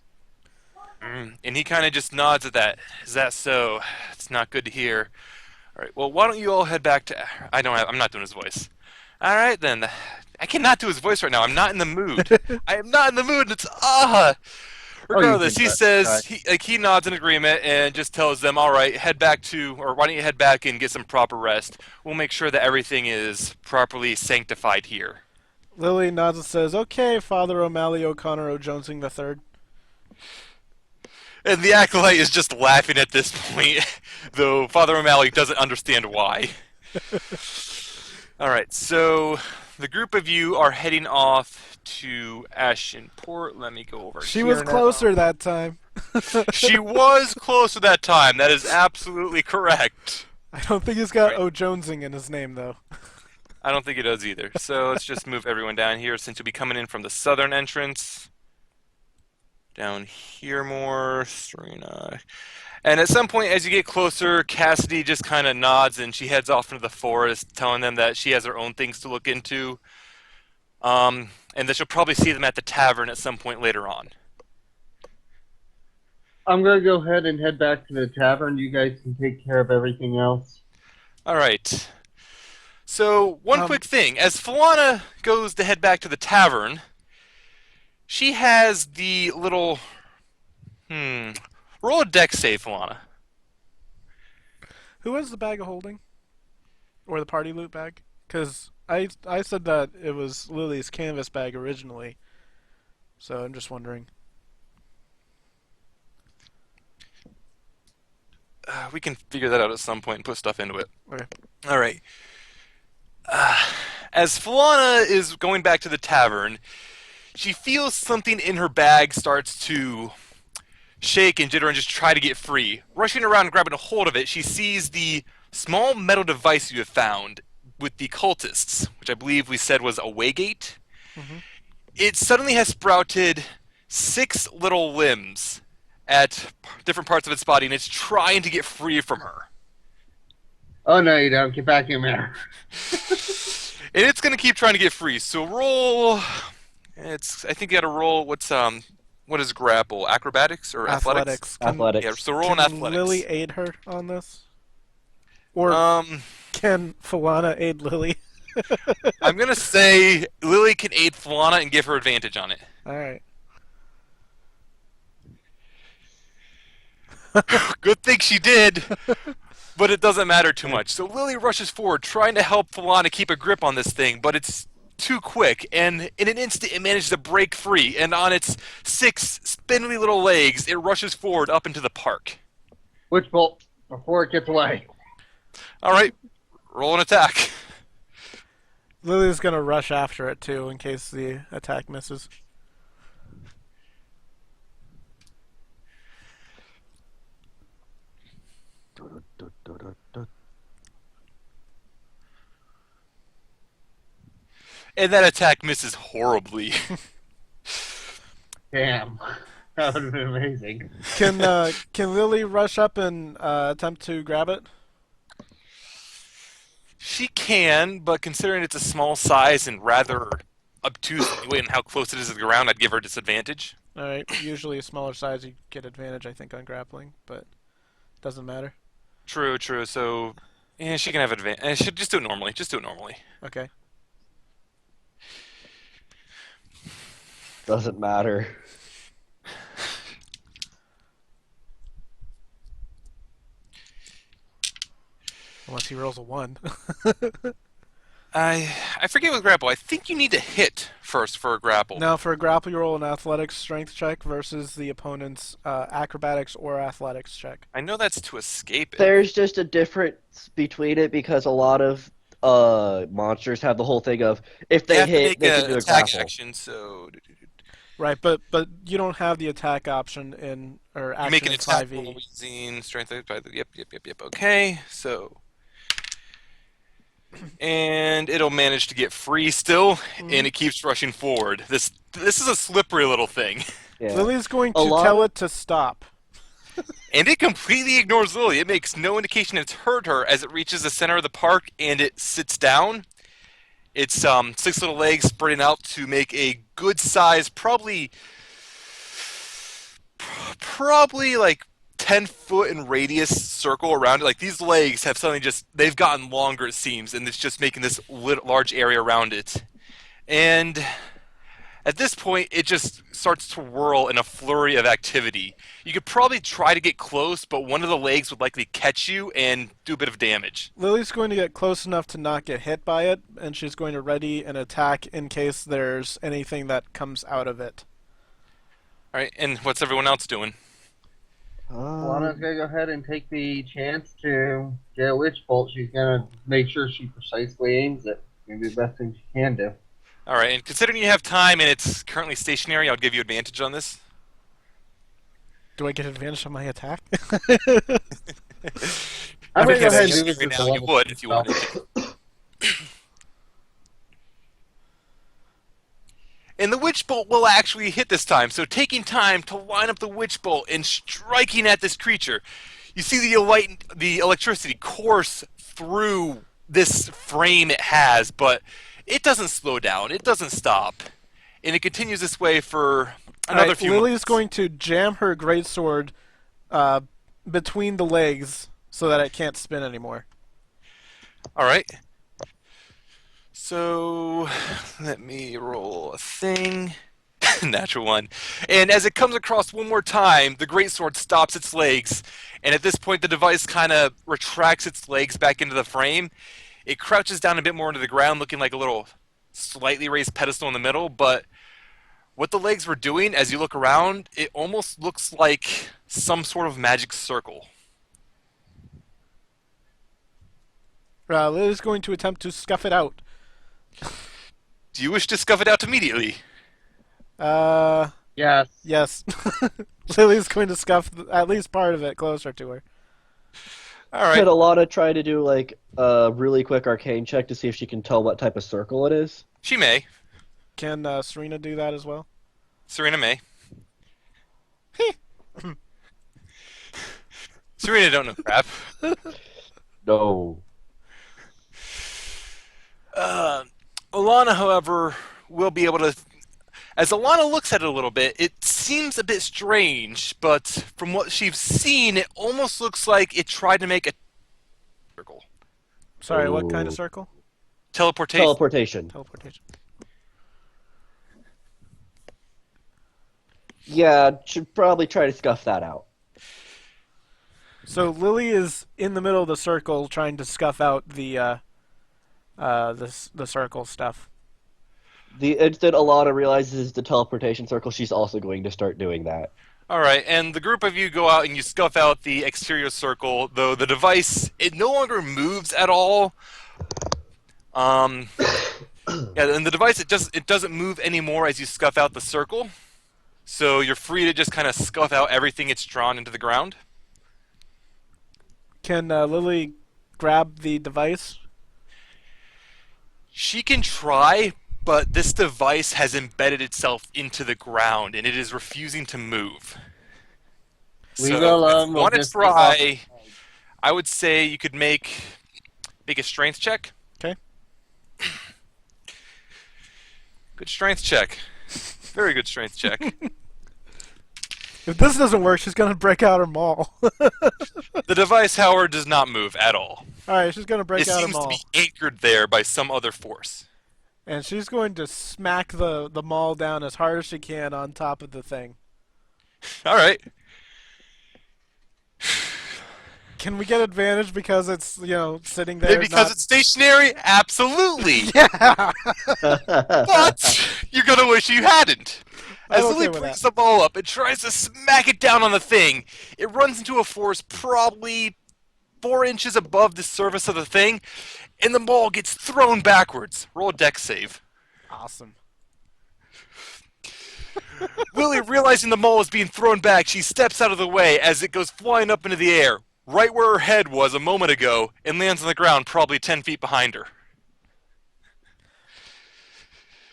Speaker 1: And he kind of just nods at that. Is that so? It's not good to hear. All right. Well, why don't you all head back to? I'm not doing his voice. All right then. I cannot do his voice right now. I'm not in the mood. I am not in the mood. It's Regardless, he says he nods in agreement and just tells them, "All right, head back to, or why don't you head back and get some proper rest? We'll make sure that everything is properly sanctified here."
Speaker 2: Lily nods and says, "Okay, Father O'Malley O'Connor O'Jonesing III."
Speaker 1: And the acolyte is just laughing at this point, though Father O'Malley doesn't understand why. All right, so the group of you are heading off to Ashenport. Let me go over
Speaker 2: She
Speaker 1: here
Speaker 2: was
Speaker 1: now.
Speaker 2: closer that time.
Speaker 1: She was closer that time. That is absolutely correct.
Speaker 2: I don't think he's got
Speaker 1: Right.
Speaker 2: O'Jonesing in his name, though.
Speaker 1: I don't think it does either. So let's just move everyone down here since you'll be coming in from the southern entrance. Down here more, Surina. And at some point as you get closer, Cassidy just kind of nods and she heads off into the forest, telling them that she has her own things to look into. And that you'll probably see them at the tavern at some point later on.
Speaker 4: I'm gonna go ahead and head back to the tavern. You guys can take care of everything else.
Speaker 1: All right. So, one quick thing. As Falana goes to head back to the tavern, she has the little... Roll a dex save, Falana.
Speaker 2: Who has the bag of holding? Or the party loot bag? Because I said that it was Lily's canvas bag originally. So I'm just wondering.
Speaker 1: We can figure that out at some point and put stuff into it.
Speaker 2: Okay.
Speaker 1: All right. As Falana is going back to the tavern, she feels something in her bag starts to shake and jitter and just try to get free. Rushing around and grabbing a hold of it, she sees the small metal device you have found with the cultists, which I believe we said was a waygate.
Speaker 2: Mhm.
Speaker 1: It suddenly has sprouted 6 little limbs at different parts of its body, and it's trying to get free from her.
Speaker 4: Oh no, you don't. Get back in there.
Speaker 1: And it's going to keep trying to get free. So roll. I think you got to roll. What is grapple? Acrobatics or athletics?
Speaker 3: Athletics.
Speaker 1: Yeah. So roll an
Speaker 2: Can
Speaker 1: athletics.
Speaker 2: Lily aid her on this? Or can Falana aid Lily?
Speaker 1: I'm going to say Lily can aid Falana and give her advantage on it.
Speaker 2: Alright.
Speaker 1: Good thing she did, but it doesn't matter too much. So Lily rushes forward, trying to help Falana keep a grip on this thing, but it's too quick, and in an instant it manages to break free, and on its 6 spindly little legs, it rushes forward up into the park.
Speaker 4: Witch bolt before it gets away.
Speaker 1: Alright, roll an attack.
Speaker 2: Lily's gonna rush after it too in case the attack misses.
Speaker 1: And that attack misses horribly.
Speaker 4: Damn. That would have been amazing.
Speaker 2: Can Lily rush up and attempt to grab it?
Speaker 1: She can, but considering it's a small size and rather obtuse anyway and how close it is to the ground, I'd give her a disadvantage.
Speaker 2: All right. Usually a smaller size, you get advantage, I think, on grappling, but doesn't matter.
Speaker 1: True, true. So, yeah, she can have advantage. Should just do it normally. Just do it normally.
Speaker 2: Okay.
Speaker 3: Doesn't matter.
Speaker 2: Unless he rolls a 1.
Speaker 1: I forget with grapple. I think you need to hit first for a grapple.
Speaker 2: Now, for a grapple, you roll an athletics strength check versus the opponent's acrobatics or athletics check.
Speaker 1: I know that's to escape it.
Speaker 3: There's just a difference between it because a lot of monsters have the whole thing of if
Speaker 1: You
Speaker 3: they
Speaker 1: have to
Speaker 3: hit,
Speaker 1: make
Speaker 3: they can
Speaker 1: an
Speaker 3: do a
Speaker 1: attack
Speaker 3: grapple.
Speaker 1: action, so
Speaker 2: Right, but you don't have the attack option in or
Speaker 1: you
Speaker 2: action
Speaker 1: make an
Speaker 2: in
Speaker 1: attack
Speaker 2: 5e.
Speaker 1: roll using strength. Yep. Okay, so and it'll manage to get free still, and it keeps rushing forward. This is a slippery little thing,
Speaker 3: Yeah.
Speaker 2: Lily's going
Speaker 3: A
Speaker 2: to
Speaker 3: lot
Speaker 2: tell
Speaker 3: of-
Speaker 2: it to stop.
Speaker 1: and it completely ignores Lily. It makes no indication it's hurt her as it reaches the center of the park and it sits down. Its 6 little legs spreading out to make a good size, probably like 10-foot in radius circle around it. Like these legs have suddenly they've gotten longer, it seems, and it's just making this large area around it. And at this point, it just starts to whirl in a flurry of activity. You could probably try to get close, but one of the legs would likely catch you and do a bit of damage.
Speaker 2: Lily's going to get close enough to not get hit by it, and she's going to ready an attack in case there's anything that comes out of it.
Speaker 1: All right, and what's everyone else doing?
Speaker 4: Alana's gonna go ahead and take the chance to get a witch bolt. She's gonna make sure she precisely aims it. Maybe the best thing she can do.
Speaker 1: All right, and considering you have time and it's currently stationary, I'll give you advantage on this.
Speaker 2: Do I get advantage on my attack?
Speaker 4: I'm gonna go ahead and do this
Speaker 1: Right
Speaker 4: as
Speaker 1: now,
Speaker 4: a
Speaker 1: you
Speaker 4: level
Speaker 1: would
Speaker 4: two
Speaker 1: if you
Speaker 4: spell.
Speaker 1: wanted to. And the witch bolt will actually hit this time, so taking time to line up the witch bolt and striking at this creature, you see the electricity course through this frame it has, but it doesn't slow down, it doesn't stop, and it continues this way for another
Speaker 2: Alright,
Speaker 1: few
Speaker 2: Lily's
Speaker 1: moments.
Speaker 2: going to jam her greatsword between the legs so that it can't spin anymore.
Speaker 1: All right. So let me roll a thing. Natural one. And as it comes across one more time, the greatsword stops its legs, and at this point the device kind of retracts its legs back into the frame. It crouches down a bit more into the ground, looking like a little slightly raised pedestal in the middle, but what the legs were doing, as you look around, it almost looks like some sort of magic circle.
Speaker 2: Lily's going to attempt to scuff it out.
Speaker 1: Do you wish to scuff it out immediately?
Speaker 4: Yes.
Speaker 2: Yes. Lily's going to scuff at least part of it closer to her.
Speaker 1: All right.
Speaker 3: Could Alana try to do like a really quick arcane check to see if she can tell what type of circle it is?
Speaker 1: She may.
Speaker 2: Can Surina do that as well?
Speaker 1: Surina may. Surina don't know crap.
Speaker 3: No.
Speaker 1: Elana, however, will be able to. As Elana looks at it a little bit, it seems a bit strange, but from what she's seen, it almost looks like it tried to make a circle.
Speaker 2: Sorry, what kind of
Speaker 3: Ooh.
Speaker 2: circle?
Speaker 1: Teleportation.
Speaker 3: Teleportation.
Speaker 2: Teleportation.
Speaker 3: Yeah, should probably try to scuff that out.
Speaker 2: So Lily is in the middle of the circle trying to scuff out the circle stuff.
Speaker 3: The instant Alana realizes the teleportation circle, she's also going to start doing that.
Speaker 1: All right, and the group of you go out and you scuff out the exterior circle, though the device, it no longer moves at all. Yeah, and the device, it doesn't move anymore as you scuff out the circle. So you're free to just kind of scuff out everything it's drawn into the ground.
Speaker 2: Can Lily grab the device?
Speaker 1: She can try, but this device has embedded itself into the ground, and it is refusing to move.
Speaker 4: Leave
Speaker 1: So
Speaker 4: it alone,
Speaker 1: if you
Speaker 4: we'll
Speaker 1: want to
Speaker 4: just
Speaker 1: try, I would say you could make a strength check.
Speaker 2: Okay.
Speaker 1: Good strength check. Very good strength check.
Speaker 2: If this doesn't work, she's gonna break out her maul.
Speaker 1: The device, however, does not move at all.
Speaker 2: Alright, she's gonna break
Speaker 1: It
Speaker 2: out her
Speaker 1: seems to
Speaker 2: maul.
Speaker 1: be anchored there by some other force.
Speaker 2: And she's going to smack the maul down as hard as she can on top of the thing.
Speaker 1: All right.
Speaker 2: Can we get advantage because it's, sitting there?
Speaker 1: Because it's stationary? Absolutely.
Speaker 2: Yeah!
Speaker 1: But you're going to wish you hadn't.
Speaker 2: I'm
Speaker 1: As
Speaker 2: okay
Speaker 1: Lily
Speaker 2: with
Speaker 1: brings
Speaker 2: that.
Speaker 1: the ball up and tries to smack it down on the thing, it runs into a force probably 4 inches above the surface of the thing, and the ball gets thrown backwards. Roll a dex save.
Speaker 2: Awesome.
Speaker 1: Lily, realizing the mole is being thrown back, she steps out of the way as it goes flying up into the air, right where her head was a moment ago, and lands on the ground probably 10 feet behind her.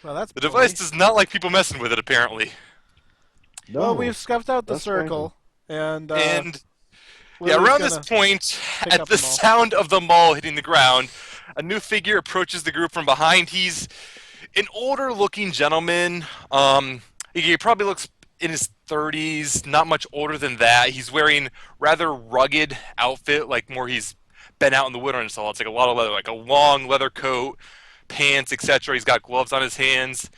Speaker 2: Well, that's
Speaker 1: The device does not like people messing with it, apparently.
Speaker 3: No.
Speaker 2: Well, we've scuffed out the
Speaker 3: That's
Speaker 2: circle, and
Speaker 1: Yeah,
Speaker 2: Lily's
Speaker 1: around
Speaker 2: gonna
Speaker 1: this point,
Speaker 2: pick
Speaker 1: at
Speaker 2: up
Speaker 1: the
Speaker 2: the maul.
Speaker 1: sound of the maul hitting the ground, a new figure approaches the group from behind. He's an older-looking gentleman. He probably looks in his 30s, not much older than that. He's wearing rather rugged outfit, like more he's been out in the wilderness all. It's like a lot of leather, like a long leather coat, pants, etc. He's got gloves on his hands,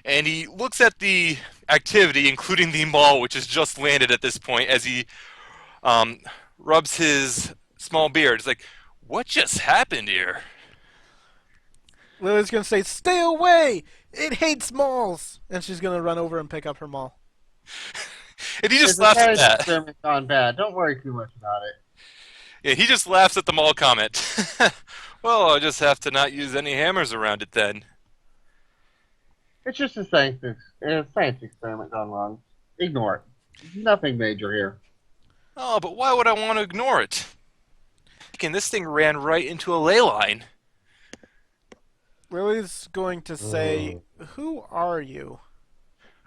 Speaker 1: and he looks at the activity, including the maul, which has just landed at this point, as he rubs his small beard. It's like, what just happened here?
Speaker 2: Lily's gonna say, "Stay away! It hates malls!" And she's gonna run over and pick up her maul.
Speaker 1: And he
Speaker 4: It's
Speaker 1: just
Speaker 4: a
Speaker 1: laughs at
Speaker 4: test
Speaker 1: that.
Speaker 4: experiment gone bad. Don't worry too much about it.
Speaker 1: Yeah, he just laughs at the mall comment. Well, I'll just have to not use any hammers around it then.
Speaker 4: It's just a science experiment gone wrong. Ignore it. Nothing major here.
Speaker 1: Oh, but why would I want to ignore it? Again, this thing ran right into a ley line.
Speaker 2: Lily's going to say, "Who are you?"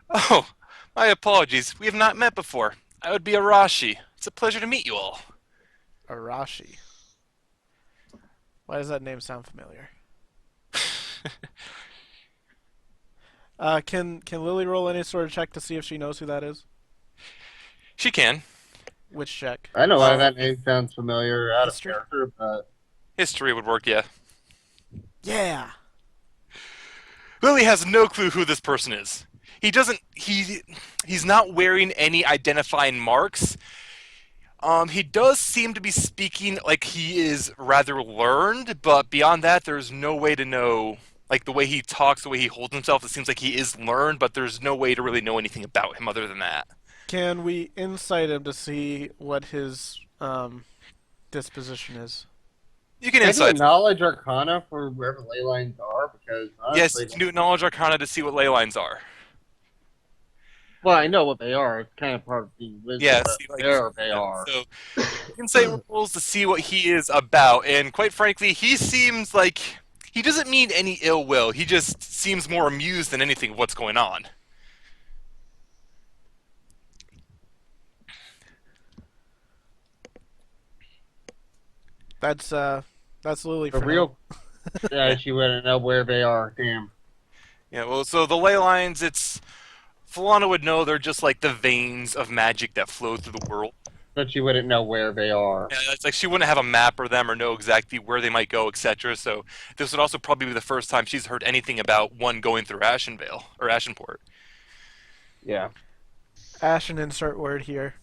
Speaker 1: Oh, my apologies. We have not met before. I would be Arashi. It's a pleasure to meet you all.
Speaker 2: Arashi. Why does that name sound familiar? Can Lily roll any sort of check to see if she knows who that is?
Speaker 1: She can.
Speaker 2: Which check?
Speaker 4: I know why that name sounds familiar out of
Speaker 2: History?
Speaker 4: character, but
Speaker 1: History would work, yeah.
Speaker 2: Yeah.
Speaker 1: Lily has no clue who this person is. He's not wearing any identifying marks. He does seem to be speaking like he is rather learned, but beyond that, there's no way to know. Like the way he talks, the way he holds himself, it seems like he is learned, but there's no way to really know anything about him other than that.
Speaker 2: Can we insight him to see what his disposition is?
Speaker 1: You can
Speaker 4: can I do a
Speaker 1: insight.
Speaker 4: knowledge arcana for wherever ley lines are? Because
Speaker 1: Yes,
Speaker 4: honestly,
Speaker 1: you can do knowledge arcana to see what ley lines are.
Speaker 4: well, I know what they are. It's kind of part of being wisdom.
Speaker 1: Yeah,
Speaker 4: but
Speaker 1: see, like,
Speaker 4: there they are.
Speaker 1: So insight rolls to see what he is about, and quite frankly, he seems like he doesn't mean any ill will. He just seems more amused than anything of what's going on.
Speaker 2: That's Lily
Speaker 4: For
Speaker 2: for
Speaker 4: real? Yeah, she wouldn't know where they are. Damn.
Speaker 1: Yeah, well, so the ley lines, it's Falana would know they're just like the veins of magic that flow through the world.
Speaker 4: But she wouldn't know where they are.
Speaker 1: Yeah, it's like she wouldn't have a map or them or know exactly where they might go, etc. So this would also probably be the first time she's heard anything about one going through Ashenvale or Ashenport.
Speaker 4: Yeah.
Speaker 2: Ashen insert word here.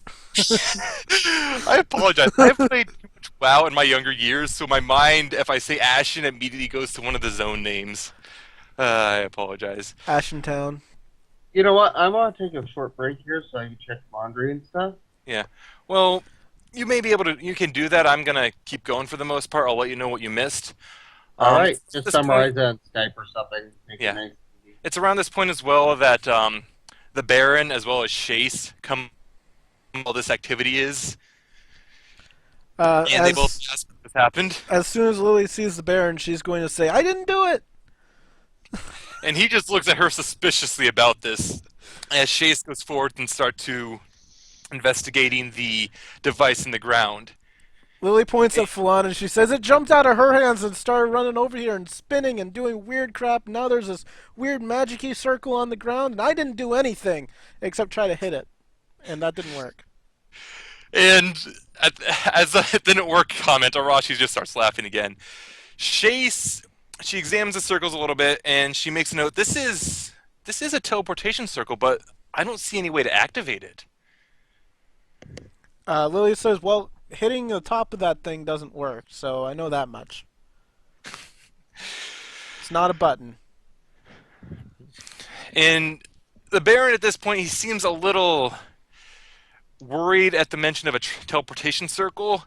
Speaker 1: I apologize. I've played too much WoW in my younger years, so my mind, if I say Ashen, immediately goes to one of the zone names. I apologize.
Speaker 2: Ashen Town.
Speaker 4: You know what? I'm gonna take a short break here so I can check laundry and stuff.
Speaker 1: Well, you may be able to. You can do that. I'm gonna keep going for the most part. I'll let you know what you missed.
Speaker 4: All right,
Speaker 1: At
Speaker 4: just
Speaker 1: this
Speaker 4: summarize
Speaker 1: point-
Speaker 4: it on Skype or something. Make it
Speaker 1: Yeah.
Speaker 4: nice.
Speaker 1: It's around this point as well that the Baron as well as Chase come. All this activity is, and they both ask what this happened.
Speaker 2: As soon as Lily sees the Baron, she's going to say, "I didn't do it."
Speaker 1: And he just looks at her suspiciously about this as Chase goes forward and start to investigating the device in the ground.
Speaker 2: Lily points at Falana and she says, "It jumped out of her hands and started running over here and spinning and doing weird crap. Now there's this weird magic-y circle on the ground, and I didn't do anything except try to hit it." And that didn't work.
Speaker 1: And as a it didn't work comment, Arashi just starts laughing again. Chase, she examines the circles a little bit, and she makes a note. This is a teleportation circle, but I don't see any way to activate it.
Speaker 2: Lily says, well, hitting the top of that thing doesn't work, so I know that much. It's not a button.
Speaker 1: And the Baron at this point, he seems a little worried at the mention of a teleportation circle.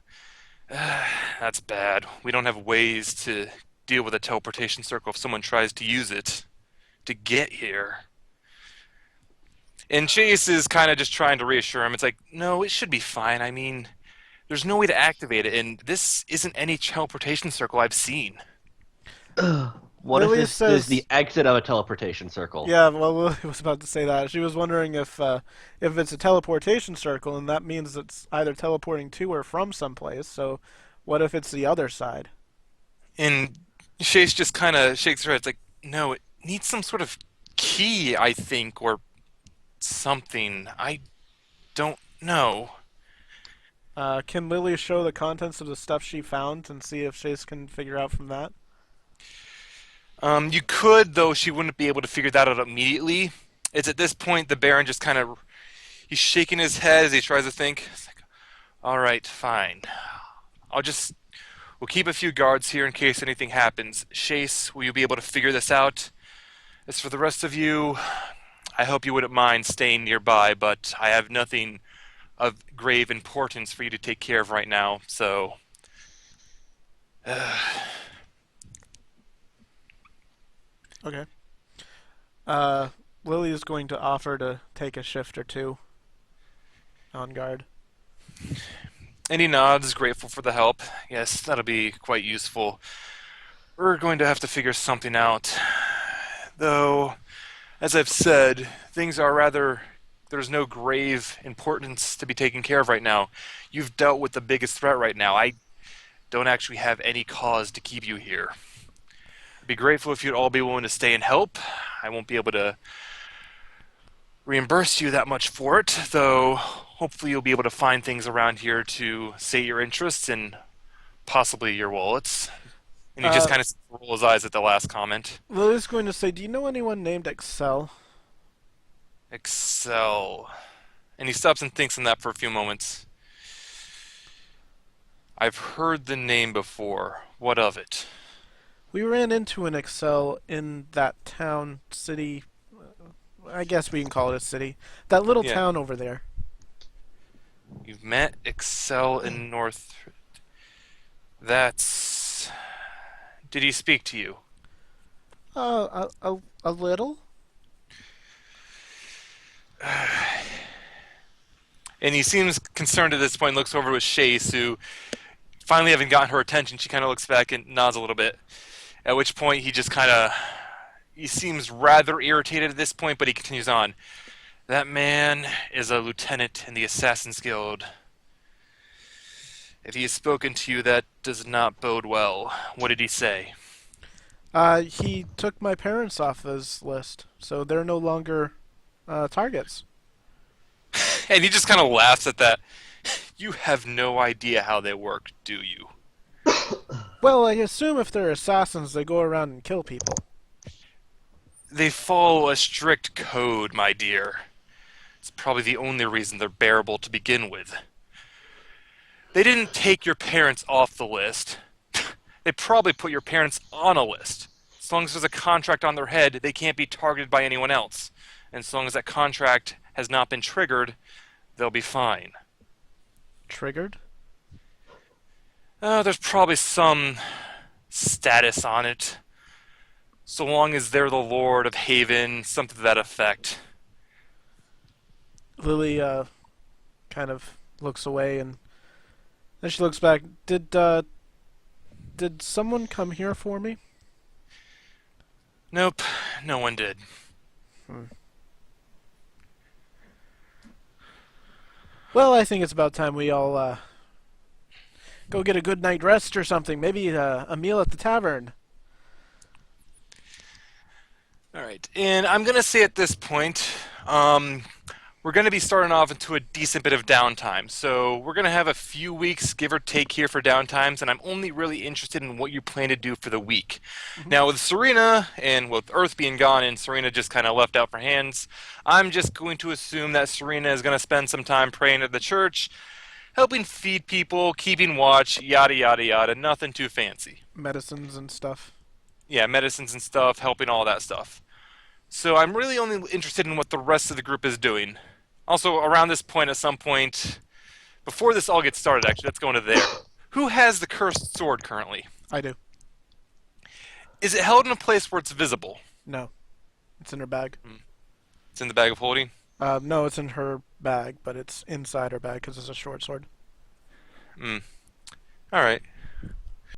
Speaker 1: That's bad. We don't have ways to deal with a teleportation circle if someone tries to use it to get here. And Chase is kind of just trying to reassure him. It's like, no, it should be fine. I mean, there's no way to activate it, and this isn't any teleportation circle I've seen.
Speaker 3: What if
Speaker 2: Lily
Speaker 3: this
Speaker 2: says-
Speaker 3: is the exit of a teleportation circle?
Speaker 2: Yeah, well, Lily was about to say that. She was wondering if it's a teleportation circle, and that means it's either teleporting to or from someplace. So, what if it's the other side?
Speaker 1: And Chase just kind of shakes her head. It's like, no, it needs some sort of key, I think, or something. I don't know.
Speaker 2: Can Lily show the contents of the stuff she found and see if Chase can figure out from that?
Speaker 1: You could, though she wouldn't be able to figure that out immediately. It's at this point the Baron just kind of, he's shaking his head as he tries to think. It's like, all right, fine. We'll keep a few guards here in case anything happens. Chase, will you be able to figure this out? As for the rest of you, I hope you wouldn't mind staying nearby, but I have nothing of grave importance for you to take care of right now, so...
Speaker 2: Okay. Lily is going to offer to take a shift or two on guard.
Speaker 1: And he nods, grateful for the help. Yes, that'll be quite useful. We're going to have to figure something out. Though, as I've said, things are rather... There's no grave importance to be taken care of right now. You've dealt with the biggest threat right now. I don't actually have any cause to keep you here. I'd be grateful if you'd all be willing to stay and help. I won't be able to reimburse you that much for it, though hopefully you'll be able to find things around here to sate your interests and possibly your wallets. And he just kind of rolls his eyes at the last comment.
Speaker 2: Lily's going to say, do you know anyone named Excel?
Speaker 1: Excel. And he stops and thinks on that for a few moments. I've heard the name before. What of it?
Speaker 2: We ran into an Excel in that town, city, I guess we can call it a city. That little
Speaker 1: Yeah.
Speaker 2: town over there.
Speaker 1: You've met Excel in North... That's... Did he speak to you?
Speaker 2: A little?
Speaker 1: And he seems concerned at this point, looks over with Chase, who, finally having gotten her attention, she kind of looks back and nods a little bit. At which point he just kind of... He seems rather irritated at this point, but he continues on. That man is a lieutenant in the Assassin's Guild. If he has spoken to you, that does not bode well. What did he say?
Speaker 2: He took my parents off his list, so they're no longer targets.
Speaker 1: And he just kind of laughs at that. You have no idea how they work, do you?
Speaker 2: Well, I assume if they're assassins, they go around and kill people.
Speaker 1: They follow a strict code, my dear. It's probably the only reason they're bearable to begin with. They didn't take your parents off the list. They probably put your parents on a list. As long as there's a contract on their head, they can't be targeted by anyone else. And as long as that contract has not been triggered, they'll be fine.
Speaker 2: Triggered?
Speaker 1: There's probably some status on it. So long as they're the Lord of Haven, something to that effect.
Speaker 2: Lily kind of looks away and then she looks back. Did someone come here for me?
Speaker 1: Nope, no one did.
Speaker 2: Well, I think it's about time we all go get a good night rest or something. Maybe a meal at the tavern.
Speaker 1: Alright, and I'm gonna say at this point, we're going to be starting off into a decent bit of downtime. So we're going to have a few weeks, give or take, here for downtimes, and I'm only really interested in what you plan to do for the week. Now, with Surina, and with Earth being gone and Surina just kind of left out for hands, I'm just going to assume that Surina is going to spend some time praying at the church, helping feed people, keeping watch, yada yada yada, nothing too fancy.
Speaker 2: Medicines and stuff.
Speaker 1: Yeah, medicines and stuff, helping all that stuff. So I'm really only interested in what the rest of the group is doing. Also, around this point, at some point, before this all gets started, actually, let's go into there. Who has the cursed sword currently?
Speaker 2: I do.
Speaker 1: Is it held in a place where it's visible?
Speaker 2: No. It's in her bag.
Speaker 1: It's in the bag of holding?
Speaker 2: No, it's in her bag, but it's inside her bag because it's a short sword.
Speaker 1: Alright.